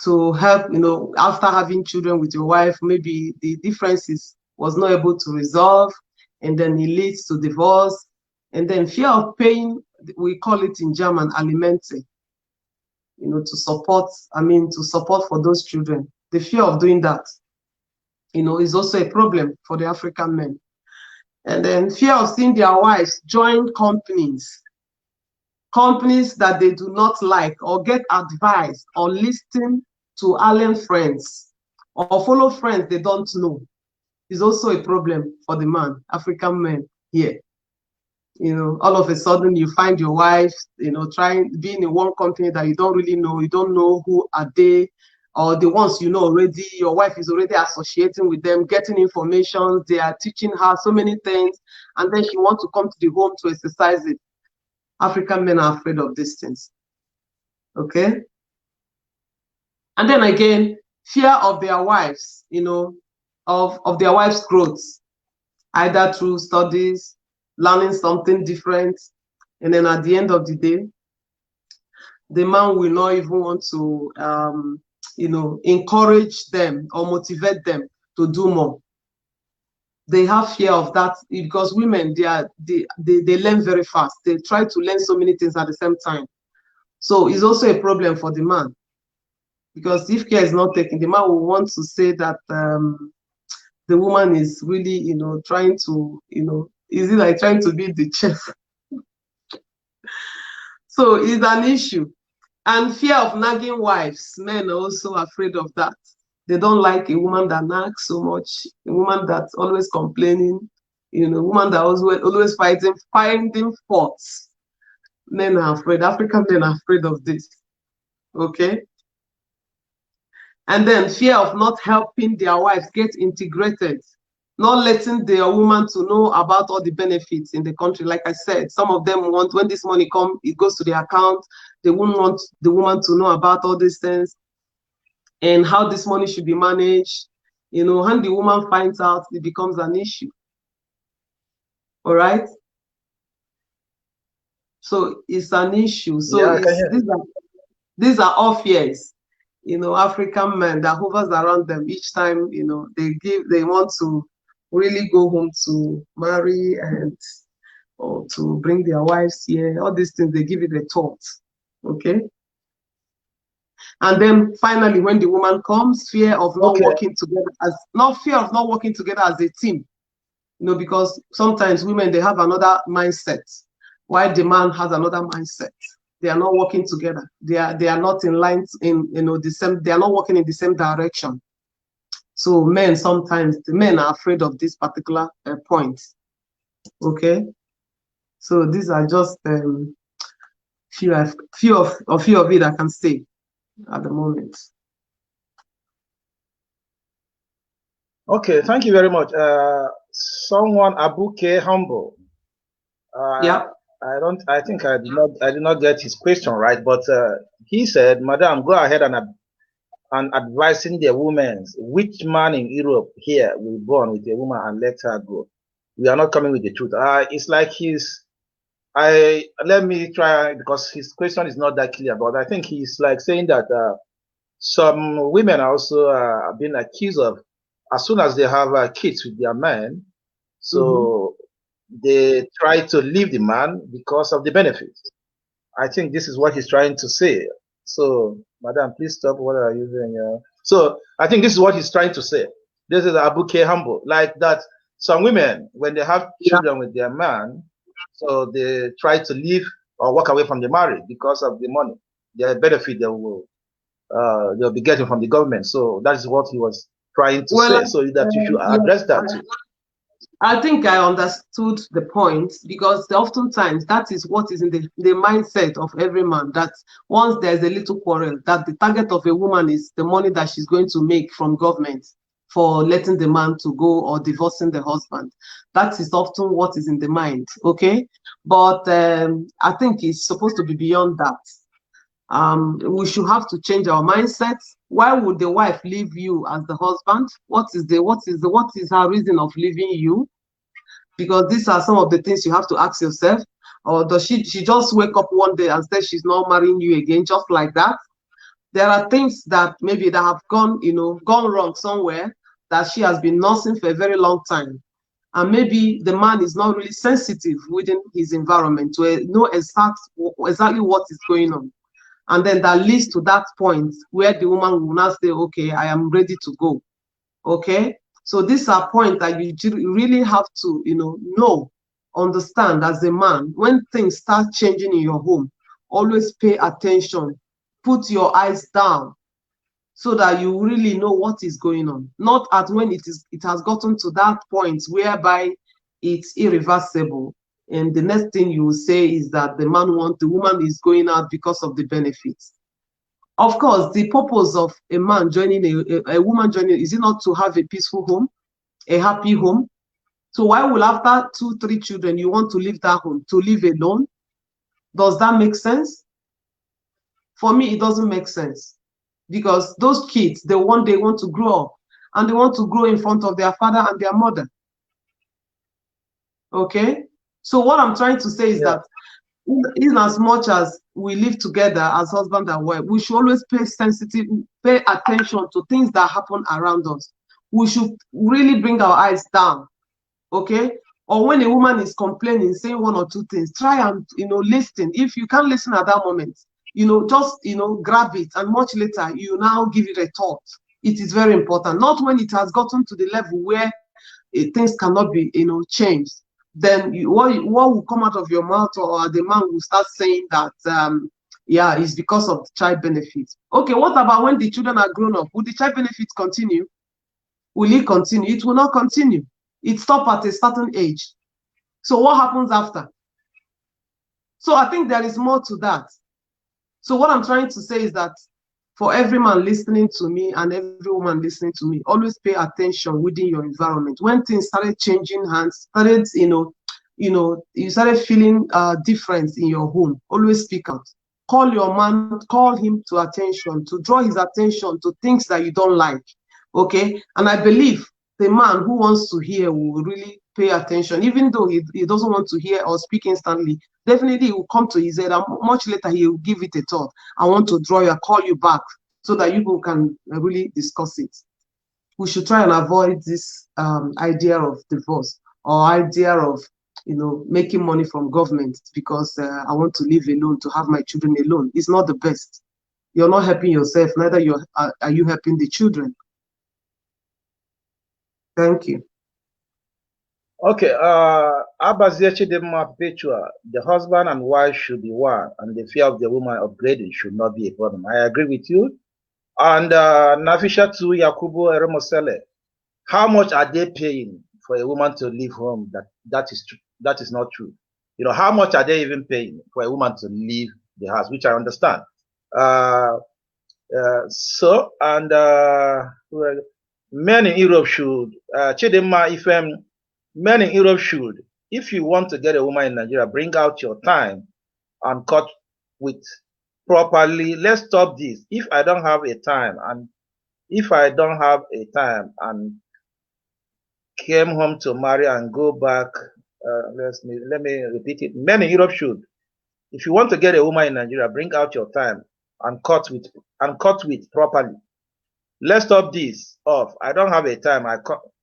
to help, you know, after having children with your wife, maybe the differences was not able to resolve, and then it leads to divorce. And then fear of paying, we call it in German, alimente, you know, to support for those children. The fear of doing that, you know, is also a problem for the African men. And then fear of seeing their wives join companies that they do not like, or get advice, or listen to alien friends, or follow friends they don't know, is also a problem for the man, African men here. You know, all of a sudden you find your wife, you know, being in one company that you don't really know, you don't know who are they, or the ones you know already, your wife is already associating with them, getting information, they are teaching her so many things, and then she wants to come to the home to exercise it. African men are afraid of these things. Okay, and then again, fear of their wives, you know, of their wives' growth, either through studies, learning something different, and then at the end of the day, the man will not even want to, you know, encourage them or motivate them to do more. They have fear of that, because women, they learn very fast. They try to learn so many things at the same time. So it's also a problem for the man, because if care is not taken, the man will want to say that the woman is really, you know, trying to, you know, Is it like trying to be the chef? So it's an issue. And fear of nagging wives. Men are also afraid of that. They don't like a woman that nags so much, a woman that's always complaining, a woman that always finding faults. Men are afraid. African men are afraid of this. Okay? And then fear of not helping their wives get integrated, not letting their woman to know about all the benefits in the country. Like I said, some of them want, when this money comes, it goes to their account. They wouldn't want the woman to know about all these things and how this money should be managed. And the woman finds out, it becomes an issue. All right? So it's an issue. So these are all fears. African men that hovers around them each time, they want to really go home to marry or to bring their wives here. All these things, they give it a thought. Okay. And then finally, when the woman comes, fear of not working together as a team. Because sometimes women, they have another mindset, while the man has another mindset. They are not working together. They are not in line the same. They are not working in the same direction. So sometimes the men are afraid of this particular point. Okay. So these are just few of it I can say at the moment. Okay, thank you very much. Someone Abuke Humble. Yeah. I think I did not get his question right, but he said, Madam, go ahead and advising the women, which man in Europe here will go on with a woman and let her go? We are not coming with the truth. It's like let me try, because his question is not that clear, but I think he's like saying that some women also are being accused of, as soon as they have kids with their men, so they try to leave the man because of the benefits. I think this is what he's trying to say. So, Madam, please stop. What are you doing? So, I think this is what he's trying to say. This is Abuke Humble. Like that, some women, when they have children with their man, so they try to leave or walk away from the marriage because of the money, the benefit they'll be getting from the government. So, that is what he was trying to say. So, that you should address that too. I think I understood the point, because oftentimes that is what is in the mindset of every man, that once there's a little quarrel, that the target of a woman is the money that she's going to make from government for letting the man to go or divorcing the husband. That is often what is in the mind, okay? But I think it's supposed to be beyond that. We should have to change our mindset. Why would the wife leave you as the husband? What is her reason of leaving you? Because these are some of the things you have to ask yourself. Or does she just wake up one day and say she's not marrying you again, just like that? There are things that maybe that have gone wrong somewhere, that she has been nursing for a very long time. And maybe the man is not really sensitive within his environment to know exactly what is going on. And then that leads to that point where the woman will now say, okay, I am ready to go. Okay. So these are points that you really have to, understand as a man. When things start changing in your home, always pay attention. Put your eyes down so that you really know what is going on. Not at when it has gotten to that point whereby it's irreversible. And the next thing you will say is that the woman is going out because of the benefits. Of course, the purpose of a man joining a woman joining, is it not to have a peaceful home, a happy home? So why will after 2-3 children you want to leave that home, to live alone? Does that make sense? For me, it doesn't make sense, because those kids, they want to grow up, and they want to grow in front of their father and their mother. Okay? So what I'm trying to say is that in as much as we live together as husband and wife, we should always pay attention to things that happen around us. We should really bring our eyes down, okay? Or when a woman is complaining, saying 1 or 2 things, try and listen. If you can't listen at that moment, just grab it, and much later you now give it a thought. It is very important. Not when it has gotten to the level where things cannot be changed. then what will come out of your mouth, or the man will start saying that, yeah, it's because of the child benefits. Okay, what about when the children are grown up? Will the child benefits continue? Will it continue? It will not continue. It stops at a certain age. So what happens after? So I think there is more to that. So what I'm trying to say is that for every man listening to me and every woman listening to me, always pay attention within your environment. When things started changing hands, started, you started feeling difference in your home, always speak out. Call your man, call him to attention, to draw his attention to things that you don't like. Okay? And I believe the man who wants to hear will really pay attention, even though he doesn't want to hear or speak instantly. Definitely, he will come to his head, and much later he will give it a thought. I want to draw you, call you back, so that you can really discuss it. We should try and avoid this idea of divorce, or idea of making money from government because I want to live alone, to have my children alone. It's not the best. You're not helping yourself, neither are you helping the children. Thank you. Okay, Abazie Chidinma Perpetua, the husband and wife should be one, and the fear of the woman upgrading should not be a problem. I agree with you. And Nafisha to Yakubu Eremosele, how much are they paying for a woman to leave home? That is not true. How much are they even paying for a woman to leave the house, which I understand. Men in Europe should, Chidinma Ifem, men in Europe should, if you want to get a woman in Nigeria, bring out your time and cut with properly. Let's stop this. If I don't have a time and came home to marry and go back, let me repeat it. Men in Europe should, if you want to get a woman in Nigeria, bring out your time and cut with properly. Let's stop this off. I don't have a time.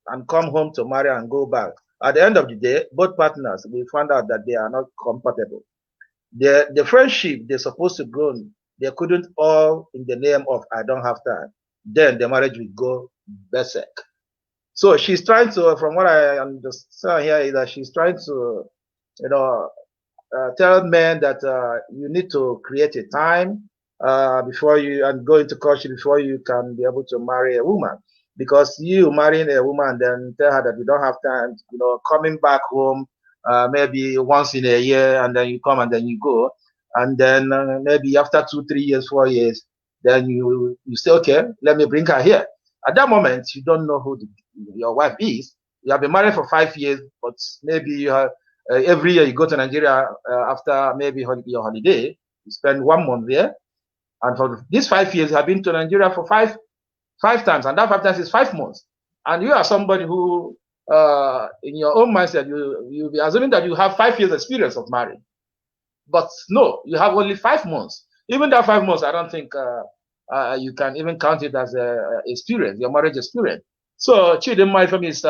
And come home to marry and go back. At the end of the day, both partners will find out that they are not compatible. The friendship they're supposed to grow, they couldn't, all in the name of I don't have time. Then the marriage will go berserk. So she's trying to, from what I understand here, is that she's trying to, tell men that you need to create a time before you, and go into courtship before you can be able to marry a woman. Because you marrying a woman, then tell her that you don't have time, coming back home maybe once in a year, and then you come and then you go, and then maybe after 2, 3 years, 4 years, then you say, okay, let me bring her here. At that moment, you don't know who your wife is. You have been married for 5 years, but maybe you have every year you go to Nigeria after maybe your holiday, you spend 1 month there, and for these 5 years, you have been to Nigeria for five times, and that 5 times is 5 months. And you are somebody who, in your own mindset, you'll be assuming that you have 5 years experience of marriage. But no, you have only 5 months. Even that 5 months, I don't think you can even count it as experience, your marriage experience. So Chidinma Ifem is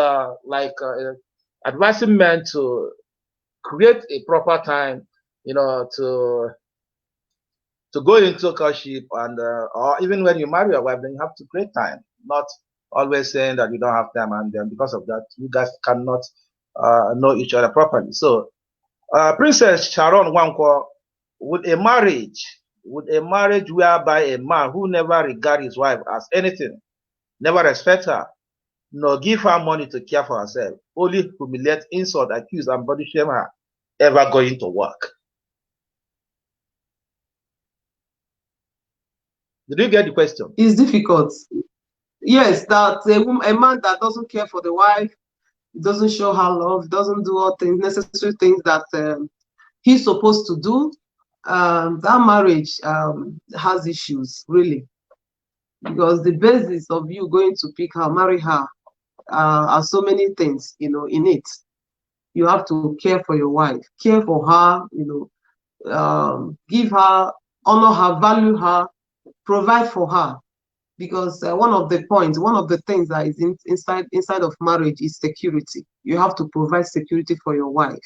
advising men to create a proper time, to go into courtship, and or even when you marry your wife, then you have to create time, not always saying that you don't have time, and then because of that, you guys cannot know each other properly. So, Princess Sharon Wankwo, would a marriage whereby a man who never regards his wife as anything, never respect her, nor give her money to care for herself, only humiliate, insult, accuse, and body shame her, ever going to work? Did you get the question? It's difficult. Yes, that a man that doesn't care for the wife, doesn't show her love, doesn't do all things, necessary things that he's supposed to do, that marriage has issues, really. Because the basis of you going to pick her, marry her, are so many things, in it. You have to care for your wife, care for her, give her, honor her, value her, provide for her. Because one of the things that is inside of marriage is security. You have to provide security for your wife.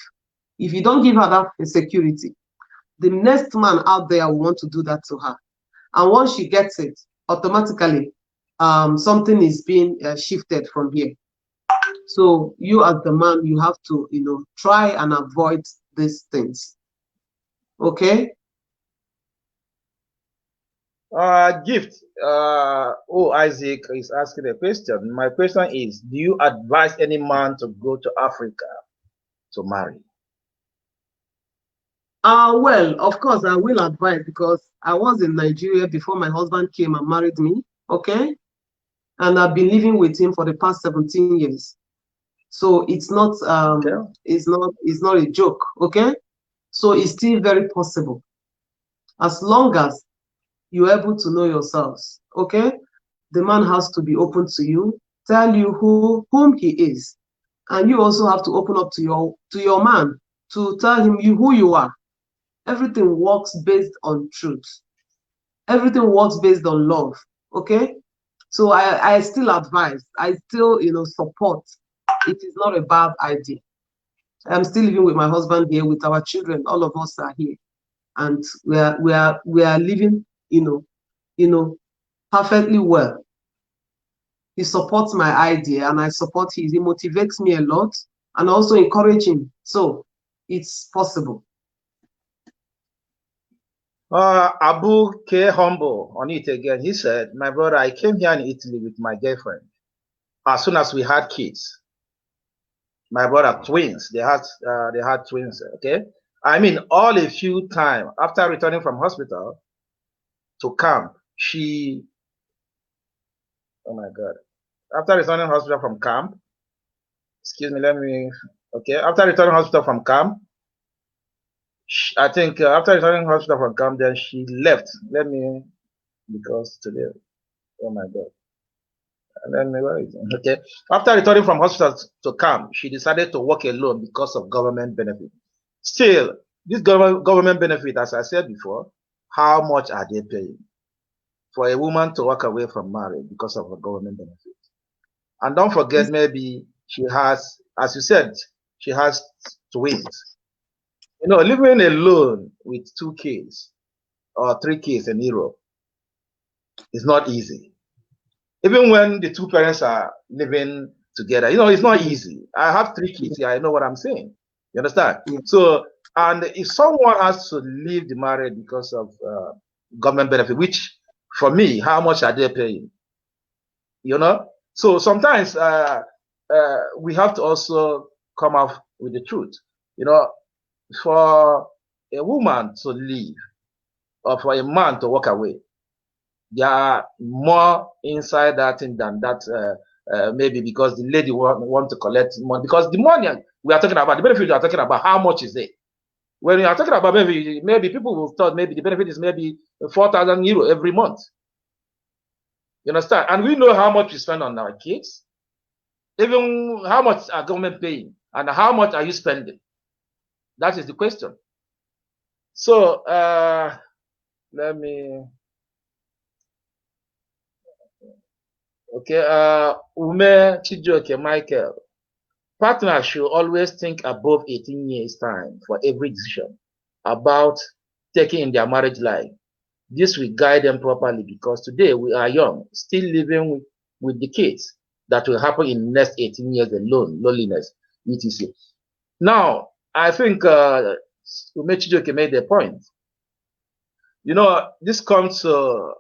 If you don't give her that security, the next man out there will want to do that to her. And once she gets it, automatically something is being shifted from here. So you as the man, you have to, try and avoid these things. Okay? Gift. Isaac is asking a question. My question is, do you advise any man to go to Africa to marry? Well, of course, I will advise, because I was in Nigeria before my husband came and married me. Okay? And I've been living with him for the past 17 years. So it's not Okay. it's not a joke. Okay? So it's still very possible, as long as you're able to know yourselves. Okay? The man has to be open to you, tell you whom he is, and you also have to open up to your man to tell him who you are. Everything works based on truth. Everything works based on love. Okay? So I still advise, I still support. It is not a bad idea. I'm still living with my husband here, with our children. All of us are here, and we are living perfectly well. He supports my idea, and I support his. He motivates me a lot, and also encourage him. So it's possible. Abu K. Humble on it again. He said, my brother, I came here in Italy with my girlfriend. As soon as we had kids, my brother, twins, they had twins. Okay. I mean, all a few time after returning from hospital to camp, oh my God, after returning hospital from camp, excuse me, after returning hospital from camp, I think after returning hospital from camp, then she left. Because today, oh my God. Okay. After returning from hospital to camp, she decided to work alone because of government benefit. Still, this government benefit, as I said before, how much are they paying for a woman to walk away from marriage because of a government benefit? And don't forget, maybe she has, as you said, she has twins. Living alone with 2 kids or 3 kids in Europe is not easy. Even when the 2 parents are living together, it's not easy. I have 3 kids here. I know what I'm saying. You understand? Yeah. So, and if someone has to leave the marriage because of government benefit, which for me, how much are they paying? So sometimes we have to also come up with the truth. For a woman to leave or for a man to walk away, there are more inside that thing than that. Maybe because the lady want to collect money, because the money we are talking about, the benefit we are talking about, how much is it? When we are talking about maybe people will thought maybe the benefit is maybe 4,000 euro every month. You understand? And we know how much we spend on our kids. Even how much are government paying, and how much are you spending? That is the question. So let me. Okay, Ume Chijoke Michael. Partners should always think above 18 years time for every decision about taking in their marriage life. This will guide them properly, because today we are young, still living with the kids that will happen in the next 18 years alone, loneliness, etc. Now, I think Ume Chijoke made a point. This comes to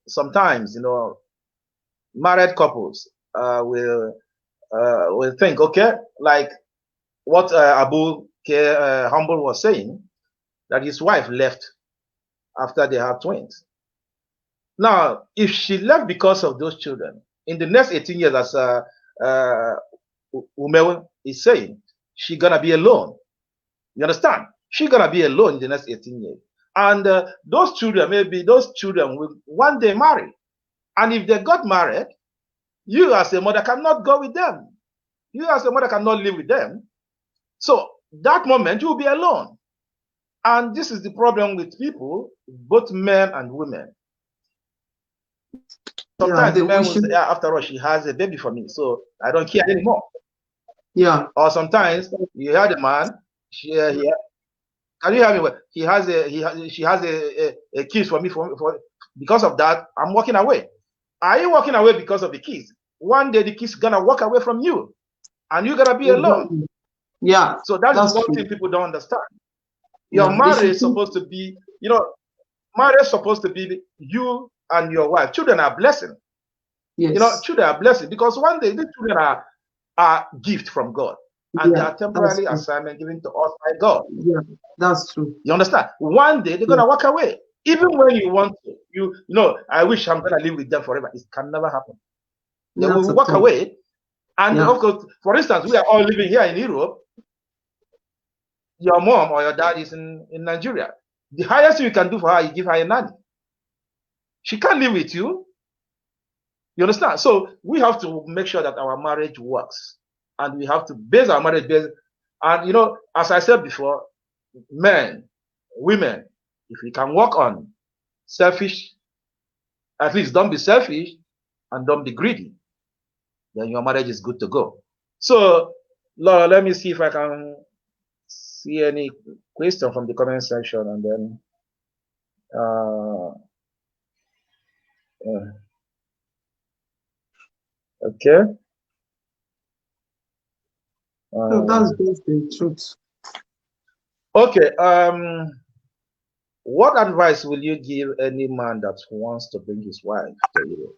sometimes, married couples will think, okay, like what Abu K. Humble was saying, that his wife left after they have twins. Now, if she left because of those children, in the next 18 years, as Ume is saying, she's gonna be alone. You understand? She's gonna be alone in the next 18 years. And those children will one day marry. And if they got married, you as a mother cannot go with them. You as a mother cannot live with them. So that moment you will be alone. And this is the problem with people, both men and women. Sometimes the man will say, after all, she has a baby for me, so I don't care anymore. Yeah. Or sometimes you hear the man, can you hear me? She has a kiss for me, for because of that, I'm walking away. Are you walking away because of the kiss? one day the kids gonna walk away from you, and you're gonna be alone. Yeah. So that's one thing people don't understand. Your marriage is supposed to be, marriage is supposed to be you and your wife. Children are blessing. Yes. Children are blessing because one day these children are gift from God, and they are temporarily assignment given to us by God. Yeah, that's true. You understand? One day they're gonna walk away, even when you want to. I wish I'm gonna live with them forever. It can never happen. They will walk away, and of course, for instance, we are all living here in Europe. Your mom or your dad is in Nigeria. The highest you can do for her, you give her a nanny. She can't live with you. You understand? So we have to make sure that our marriage works, and we have to base our marriage based. And as I said before, men, women, if we can work on selfish, at least don't be selfish and don't be greedy, then your marriage is good to go. So, Laura, let me see if I can see any question from the comment section, and then okay. So that's just the truth. Okay. What advice will you give any man that wants to bring his wife to Europe?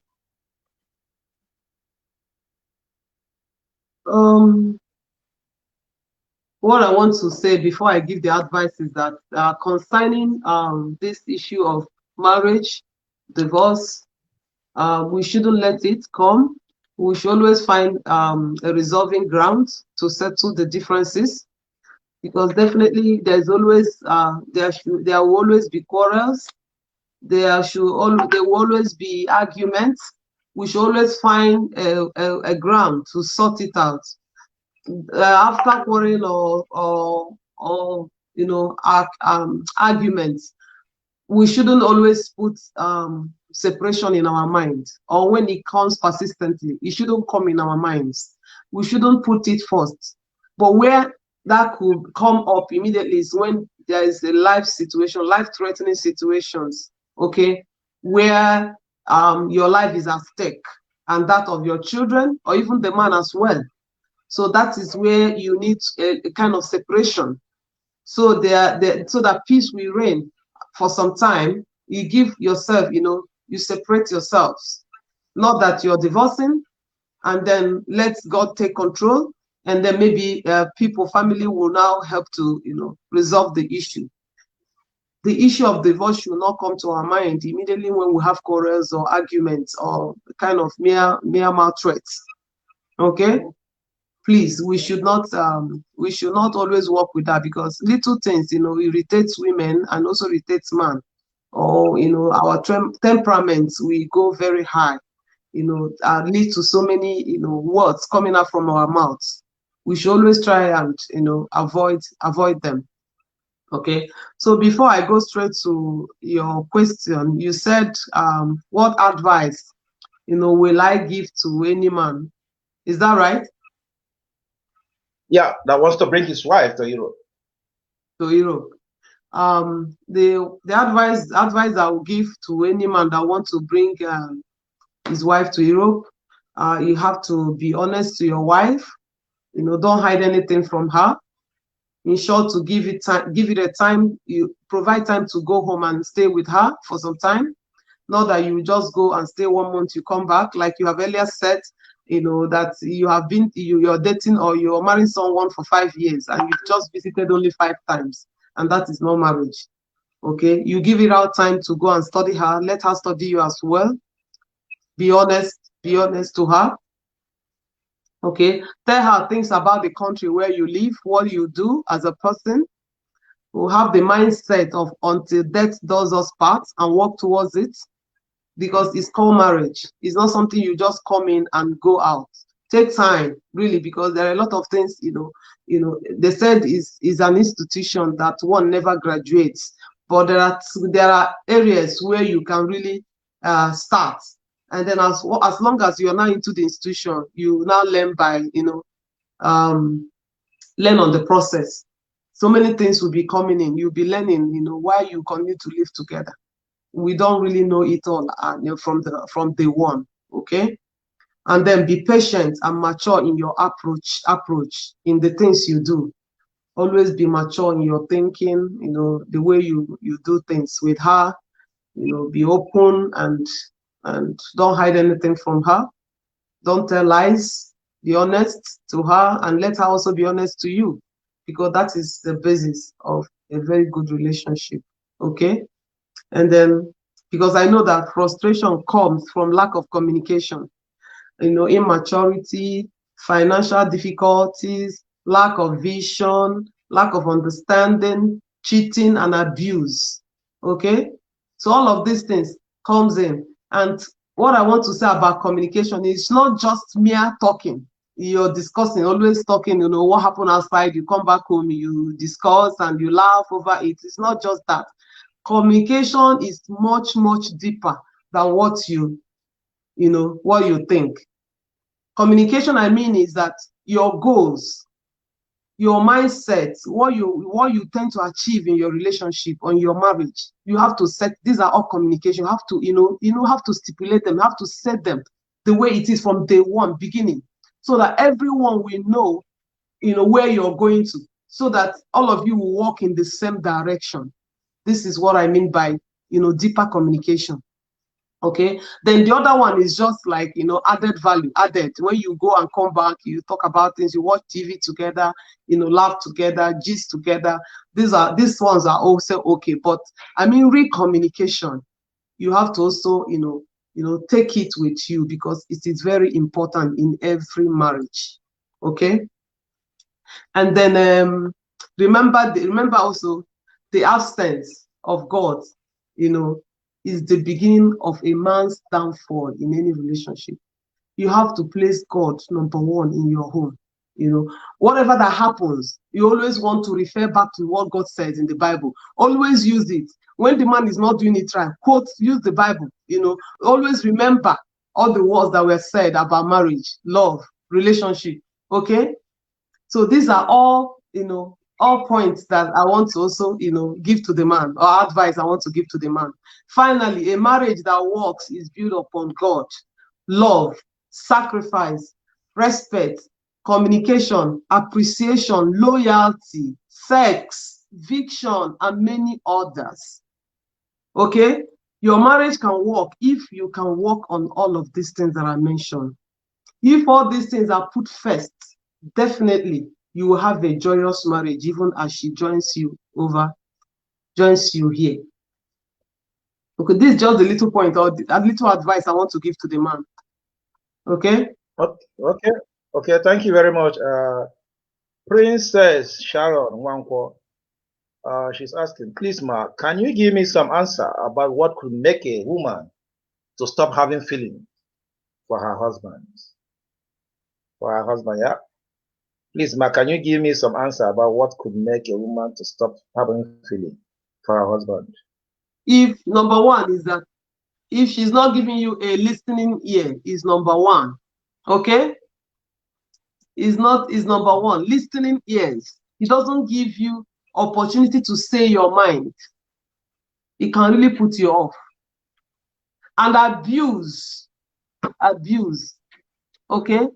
What I want to say before I give the advice is that concerning this issue of marriage, divorce, we shouldn't let it come. We should always find a resolving ground to settle the differences, because definitely there's always there will always be quarrels. There will always be arguments. We should always find a ground to sort it out. After quarrel or arguments, we shouldn't always put separation in our mind, or when it comes persistently, it shouldn't come in our minds. We shouldn't put it first. But where that could come up immediately is when there is a life-threatening situations, okay, where your life is at stake, and that of your children, or even the man as well. So that is where you need a kind of separation. So so that peace will reign for some time. You give yourself, you separate yourselves. Not that you're divorcing and then let God take control, and then maybe family will now help to, resolve the issue. The issue of divorce should not come to our mind immediately when we have quarrels or arguments or kind of mere mouth threats. Okay? Please, we should not always work with that, because little things, irritates women and also irritates man. Or our temperaments, we go very high, lead to so many words coming out from our mouths. We should always try and avoid them. Okay, so before I go straight to your question, you said what advice will I give to any man? Is that right? Yeah, that wants to bring his wife to Europe. To Europe. The advice I will give to any man that wants to bring his wife to Europe, you have to be honest to your wife. Don't hide anything from her. In short, to give it a time. You provide time to go home and stay with her for some time. Not that you just go and stay 1 month, you come back, like you have earlier said. That you're dating or you're marrying someone for 5 years and you've just visited only 5 times, and that is not marriage. Okay, you give it out time to go and study her, let her study you as well. Be honest to her. Okay, tell her things about the country where you live, what you do as a person. We'll have the mindset of until death does us part, and work towards it, because it's called marriage. It's not something you just come in and go out. Take time, really, because there are a lot of things, they said is an institution that one never graduates, but there are areas where you can really start. And then as long as you're now into the institution, you now learn by, learn on the process. So many things will be coming in. You'll be learning, while you continue to live together. We don't really know it all from day one. Okay, And then be patient and mature in your approach in the things you do. Always be mature in your thinking, the way you do things with her. Be open and don't hide anything from her. Don't tell lies. Be honest to her and let her also be honest to you, because that is the basis of a very good relationship. Okay? And then, because I know that frustration comes from lack of communication, immaturity, financial difficulties, lack of vision, lack of understanding, cheating and abuse. Okay? So all of these things comes in. And what I want to say about communication is not just mere talking. You're discussing, always talking, what happened outside, you come back home, you discuss and you laugh over it. It's not just that. Communication is much, much deeper than what you think. Communication, I mean, is that your goals, your mindset, what you tend to achieve in your relationship or in your marriage, you have to set. These are all communication. You have to, have to stipulate them. You have to set them the way it is from day one, beginning, so that everyone will know, where you're going to, so that all of you will walk in the same direction. This is what I mean by, deeper communication. Okay, then the other one is just like, added value, added. When you go and come back, you talk about things, you watch TV together, laugh together, gist together. These ones are also okay. But I mean, real communication, you have to also, take it with you, because it is very important in every marriage. Okay. And then remember also the absence of God, is the beginning of a man's downfall in any relationship. You have to place God number one in your home. Whatever that happens, you always want to refer back to what God says in the Bible. Always use it. When the man is not doing it right, quote, use the Bible. Always remember all the words that were said about marriage, love, relationship. Okay? So these are all, all points that I want to also, give to the man, or advice I want to give to the man. Finally, a marriage that works is built upon God, love, sacrifice, respect, communication, appreciation, loyalty, sex, vision, and many others. Okay? Your marriage can work if you can work on all of these things that I mentioned. If all these things are put first, definitely you will have a joyous marriage, even as she joins you here. Okay, this is just a little point or a little advice I want to give to the man. Okay. Okay. Thank you very much, Princess Sharon Wankwo. She's asking, please, Ma, can you give me some answer about what could make a woman to stop having feelings for her husband? Yeah. Please, Ma, can you give me some answer about what could make a woman to stop having feelings for her husband? If number one is that if she's not giving you a listening ear, is number one. Okay? Is number one. Listening ears. It doesn't give you opportunity to say your mind. It can really put you off. And abuse. Okay?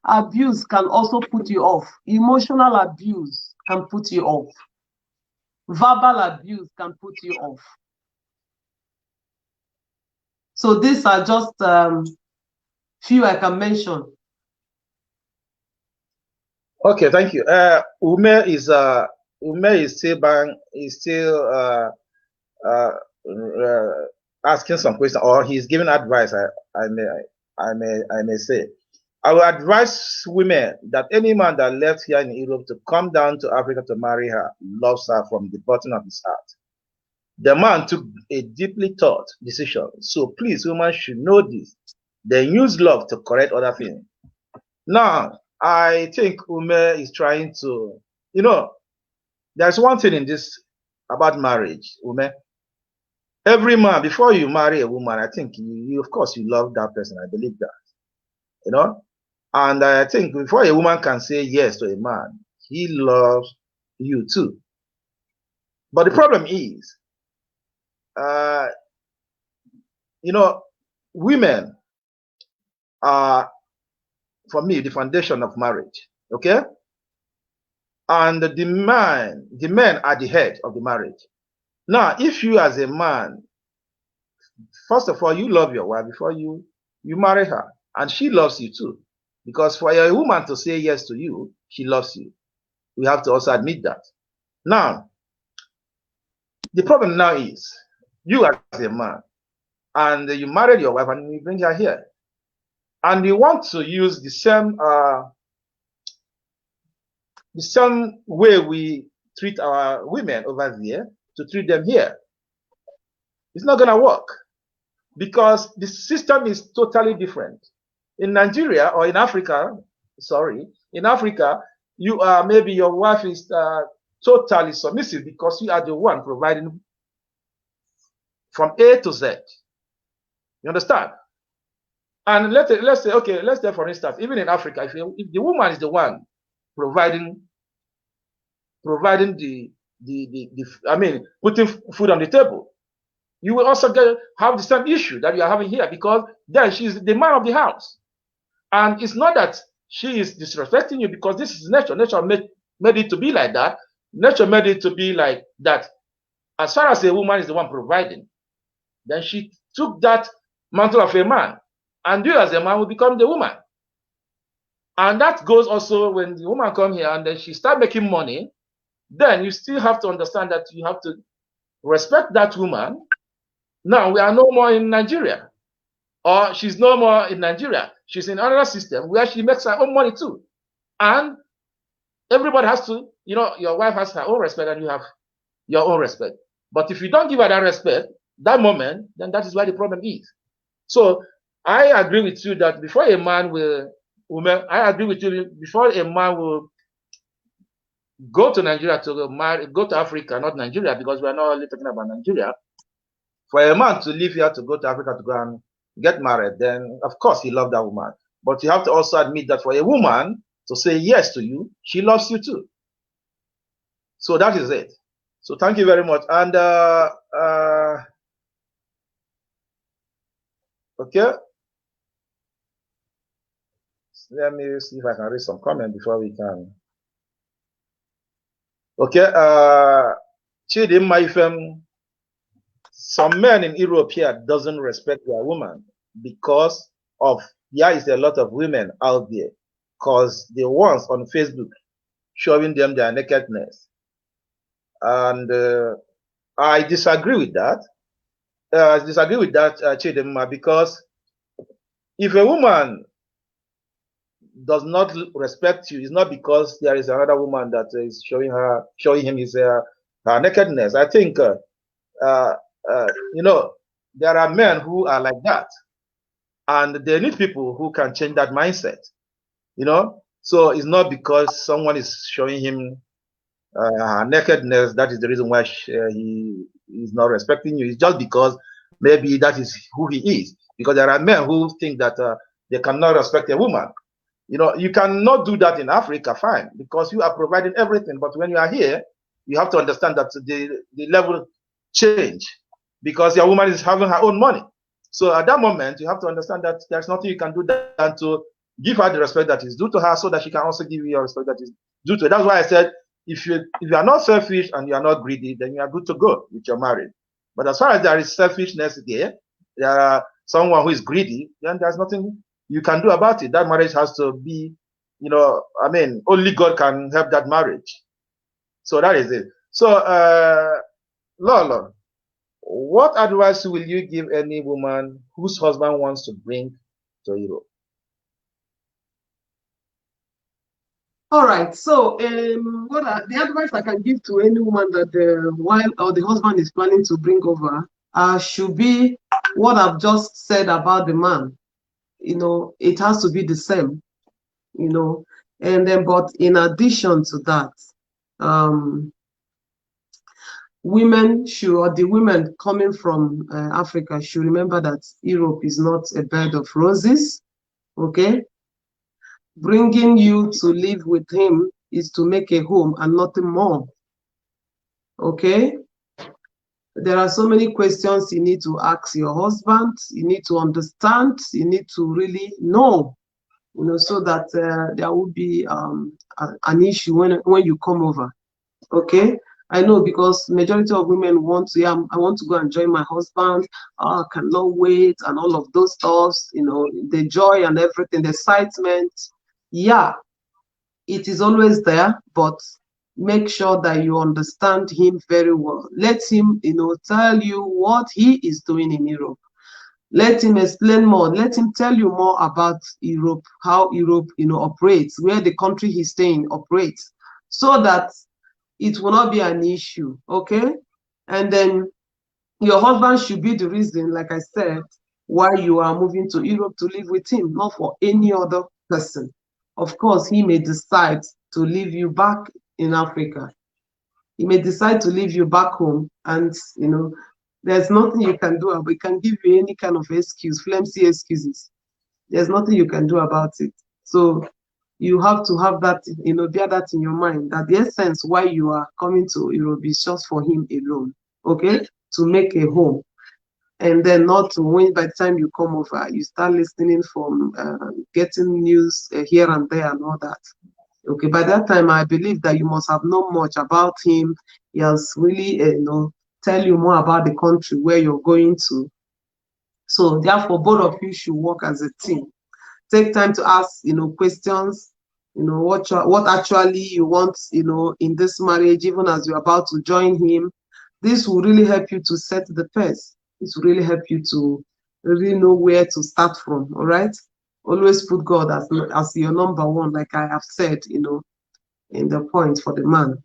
Abuse can also put you off. Emotional abuse can put you off. Verbal abuse can put you off. So these are just few I can mention. Okay, thank you. Ume is still asking some question, or he's giving advice. I may say. I will advise women that any man that left here in Europe to come down to Africa to marry her loves her from the bottom of his heart. The man took a deeply thought decision. So please, women should know this. They use love to correct other things. Now, I think Ume is trying to, there's one thing in this about marriage, Ume. Every man, before you marry a woman, I think you of course, you love that person. I believe that, And I think before a woman can say yes to a man, he loves you too. But the problem is, women are for me, the foundation of marriage. Okay? And the men are the head of the marriage. Now, if you as a man, first of all, you love your wife before you marry her, and she loves you too. Because for a woman to say yes to you, she loves you. We have to also admit that. Now, the problem now is, you as a man, and you married your wife and you bring her here, and you want to use the same way we treat our women over there to treat them here. It's not going to work, because the system is totally different. In Nigeria, or in Africa, in Africa, you are, maybe your wife is totally submissive because you are the one providing from A to Z. You understand? And let's say, okay, let's say for instance, even in Africa, if the woman is the one providing the I mean, putting food on the table, you will also have the same issue that you are having here, because then she's the man of the house. And it's not that she is disrespecting you, because this is nature. Nature made it to be like that. Nature made it to be like that. As far as a woman is the one providing, then she took that mantle of a man, and you as a man will become the woman. And that goes also when the woman come here and then she start making money, then you still have to understand that you have to respect that woman. Now we are no more in Nigeria, or she's no more in Nigeria. She's in another system where she makes her own money too. And everybody has to, your wife has her own respect and you have your own respect. But if you don't give her that respect, that moment, then that is where the problem is. So I agree with you that before a man will go to Nigeria to marry, go to Africa, not Nigeria, because we are not only talking about Nigeria. For a man to leave here to go to Africa to go and get married, then of course he loves that woman. But you have to also admit that for a woman to say yes to you, she loves you too. So that is it. So thank you very much. And okay. Let me see if I can read some comment before we can. Okay. Chidimma, some men in Europe here doesn't respect their woman because of there is a lot of women out there, because the ones on Facebook showing them their nakedness. And I disagree with that. Chidimma, because if a woman does not respect you, it's not because there is another woman that is showing him his her nakedness. I think there are men who are like that, and they need people who can change that mindset. So it's not because someone is showing him nakedness that is the reason why he is not respecting you. It's just because maybe that is who he is. Because there are men who think that they cannot respect a woman. You cannot do that in Africa, fine, because you are providing everything. But when you are here, you have to understand that the level change, because your woman is having her own money. So at that moment, you have to understand that there's nothing you can do than to give her the respect that is due to her, so that she can also give you your respect that is due to her. That's why I said, if you are not selfish and you are not greedy, then you are good to go with your marriage. But as far as there is selfishness there are someone who is greedy, then there's nothing you can do about it. That marriage has to be, only God can help that marriage. So that is it. So, Lolo, what advice will you give any woman whose husband wants to bring to Europe? All right. So, the advice I can give to any woman that the wife or the husband is planning to bring over should be what I've just said about the man. It has to be the same. And then, but in addition to that, the women coming from Africa should remember that Europe is not a bed of roses. Okay. Bringing you to live with him is to make a home and nothing more. Okay? There are so many questions you need to ask your husband. You need to understand. You need to really know. you know, so that there will be an issue when you come over. Okay, I know, because majority of women want to, yeah, I want to go and join my husband. I cannot wait, and all of those stuffs, you know, the joy and everything, the excitement. Yeah, it is always there, but make sure that you understand him very well. Let him, you know, tell you what he is doing in Europe. Let him explain more. Let him tell you more about Europe, how Europe, you know, operates, where the country he's staying operates, so that it will not be an issue, okay? And then your husband should be the reason, like I said, why you are moving to Europe to live with him, not for any other person. Of course, he may decide to leave you back in Africa. He may decide to leave you back home, and you know, there's nothing you can do. We can give you any kind of excuse, flimsy excuses. There's nothing you can do about it. So you have to have that, you know, bear that in your mind, that the essence why you are coming to Europe is just for him alone, okay? To make a home. And then not to win. By the time you come over, you start listening from getting news here and there and all that. Okay, by that time, I believe that you must have known much about him. He has really, you know, tell you more about the country where you're going to. So therefore, both of you should work as a team. Take time to ask, you know, questions. You know, what actually you want, you know, in this marriage, even as you're about to join him. This will really help you to set the pace. It will really help you to really know where to start from. All right. Always put God as your number one, like I have said, you know, in the point for the man.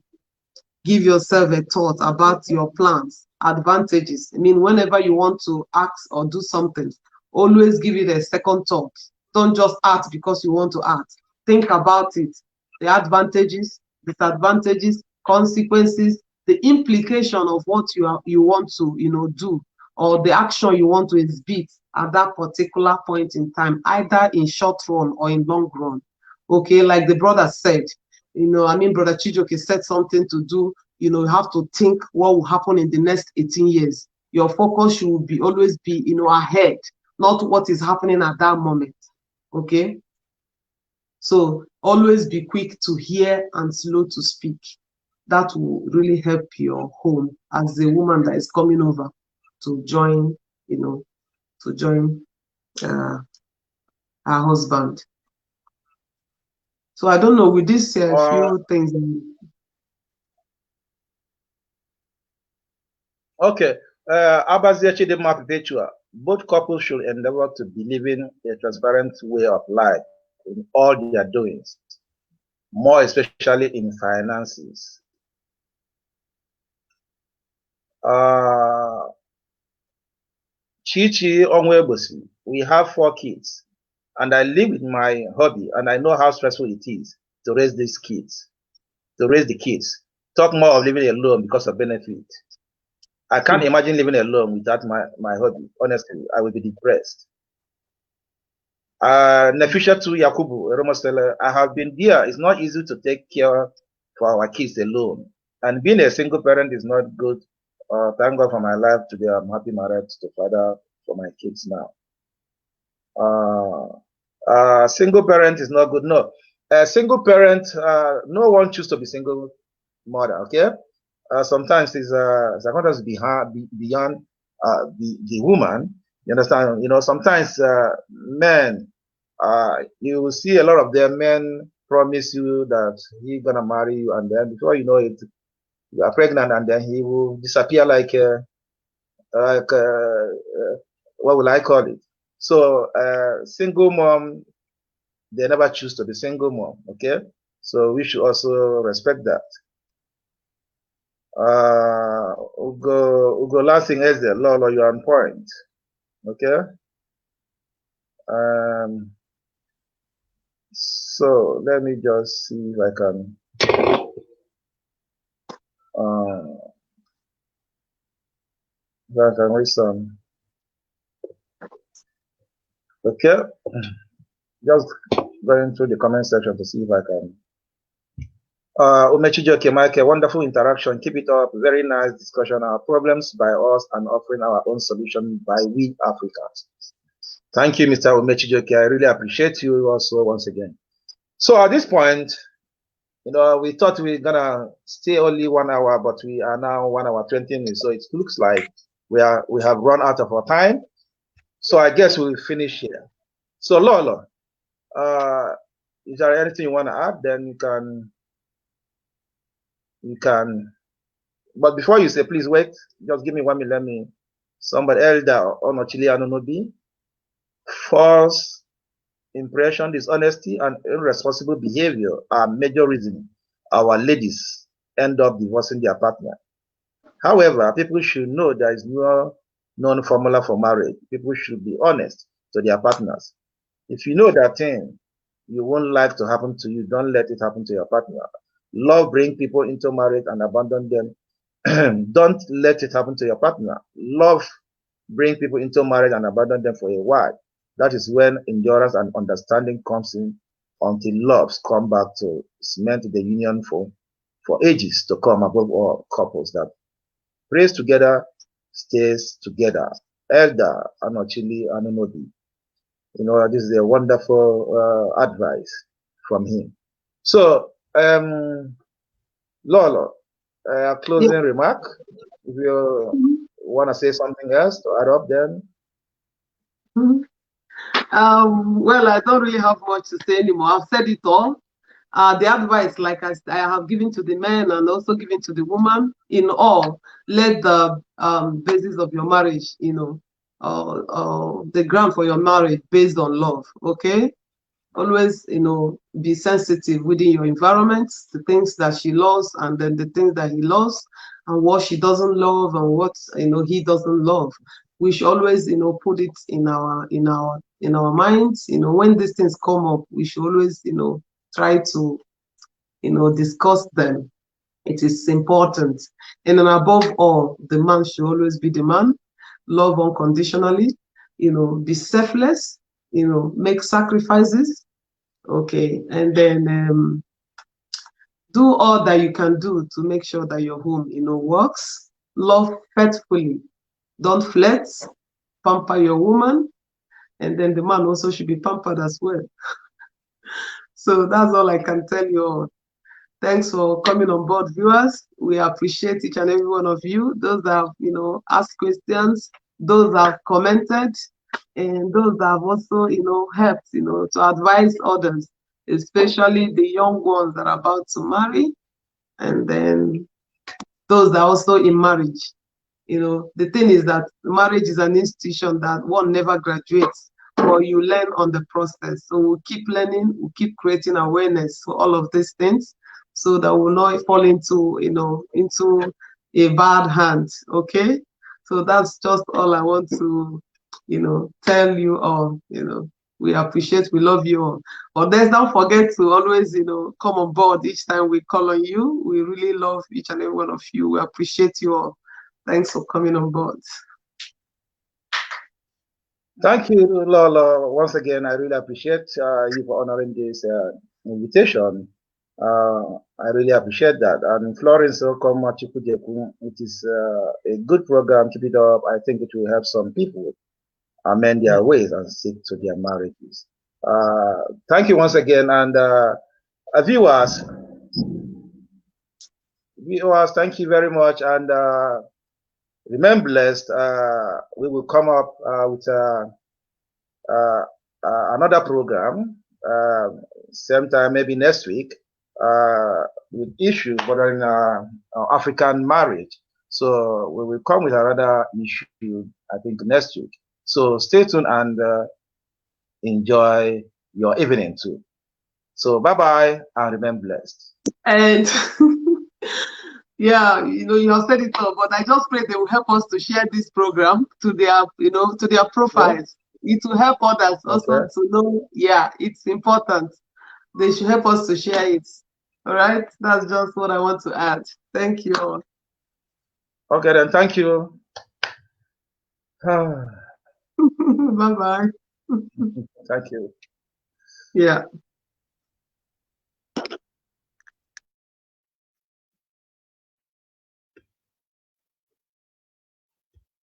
Give yourself a thought about your plans, advantages. I mean, whenever you want to act or do something, always give it a second thought. Don't just act because you want to act. Think about it. The advantages, disadvantages, consequences, the implication of what you want to, you know, do, or the action you want to exhibit at that particular point in time, either in short run or in long run. Okay, like the brother said, you know, I mean, Brother Chijoke said something to do, you know, you have to think what will happen in the next 18 years. Your focus should be always be, you know, ahead, not what is happening at that moment. Okay? So always be quick to hear and slow to speak. That will really help your home as the woman that is coming over to join, you know, to join her husband. So I don't know, with these few things. Okay. Abazie Chidimma Perpetua. Both couples should endeavor to be living a transparent way of life in all their doings, more especially in finances. Chichi Onwebosi, we have 4 kids, and I live with my hubby, and I know how stressful it is to raise these kids, Talk more of living alone because of benefit. I can't imagine living alone without my hubby. Honestly, I will be depressed. Nefisha to Yakubu, Romostella, I have been there. It's not easy to take care for our kids alone. And being a single parent is not good. Thank God for my life today. I'm happy married to father for my kids now. Single parent is not good. No. Single parent, no one chooses to be single mother, okay? Sometimes it's sometimes beyond the woman. You understand? You know, sometimes men, you will see a lot of them, men promise you that he's gonna marry you, and then before you know it, you are pregnant, and then he will disappear like what will I call it? So single mom, they never choose to be single mom, okay? So we should also respect that. Ugo Lansing is there. Lolo, you're on point. Okay. So let me just see if I can read some. Okay. Just going through the comment section to see if I can. Umechijoke Michael, wonderful interaction. Keep it up. Very nice discussion. Our problems by us and offering our own solution by we Africans. Thank you, Mr. Umechijoke. I really appreciate you also once again. So at this point, we thought we were gonna stay only 1 hour, but we are now 1 hour 20 minutes. So it looks like we have run out of our time. So I guess we'll finish here. So Lolo, is there anything you want to add? Then you can. But before you say, please wait. Just give me 1 minute. Let me. Somebody Elder Onochili Anonobi. False impression, dishonesty, and irresponsible behavior are major reasons our ladies end up divorcing their partner. However, people should know there is no known formula for marriage. People should be honest to their partners. If you know that thing you won't like to happen to you, don't let it happen to your partner. Love bring people into marriage and abandon them. Don't let it happen to your partner. Love bring people into marriage and abandon them for a while. That is when endurance and understanding comes in until loves come back to cement the union for ages to come. Above all, couples that prays together stays together. Elder Anochili Anonobi. This is a wonderful advice from him. So, Lolo, closing remark. If you want to say something else to add up, then. Well, I don't really have much to say anymore. I've said it all. The advice, like I have given to the men and also given to the woman, in all, let the basis of your marriage, the ground for your marriage based on love. Okay, always, be sensitive within your environment, the things that she loves, and then the things that he loves, and what she doesn't love, and what he doesn't love. We should always, put it in our minds. When these things come up, we should always, try to, discuss them. It is important. And then above all, the man should always be the man, love unconditionally, be selfless, make sacrifices, okay, and then do all that you can do to make sure that your home, works. Love faithfully, don't flex, pamper your woman, and then the man also should be pampered as well. So that's all I can tell you all. Thanks for coming on board, viewers. We appreciate each and every one of you. Those that have, asked questions, those that have commented, and those that have also, helped, to advise others, especially the young ones that are about to marry, and then those that are also in marriage. The thing is that marriage is an institution that one never graduates, but you learn on the process. So we'll keep learning, we'll keep creating awareness for all of these things, so that we'll not fall into, into a bad hand. Okay, so that's just all I want to, tell you all. We appreciate, we love you all. But then don't forget to always, come on board each time we call on you. We really love each and every one of you. We appreciate you all. Thanks for coming on board. Thank you, Lola. Once again, I really appreciate you for honoring this invitation. I really appreciate that. And Florence Okoma Chukwujeku, it is a good program. Keep it up. I think it will help some people amend their ways and stick to their marriages. Thank you once again. And viewers, thank you very much. And remain blessed. We will come up with another program same time, maybe next week, with issues bordering African marriage. So we will come with another issue, I think, next week. So stay tuned and enjoy your evening too. So bye-bye and remain blessed. And yeah, you have said it all, but I just pray they will help us to share this program to their, to their profiles. Yeah. It will help others also to know, yeah, it's important. They should help us to share it. All right, that's just what I want to add. Thank you all. Okay, then, thank you. Bye-bye. Thank you. Yeah.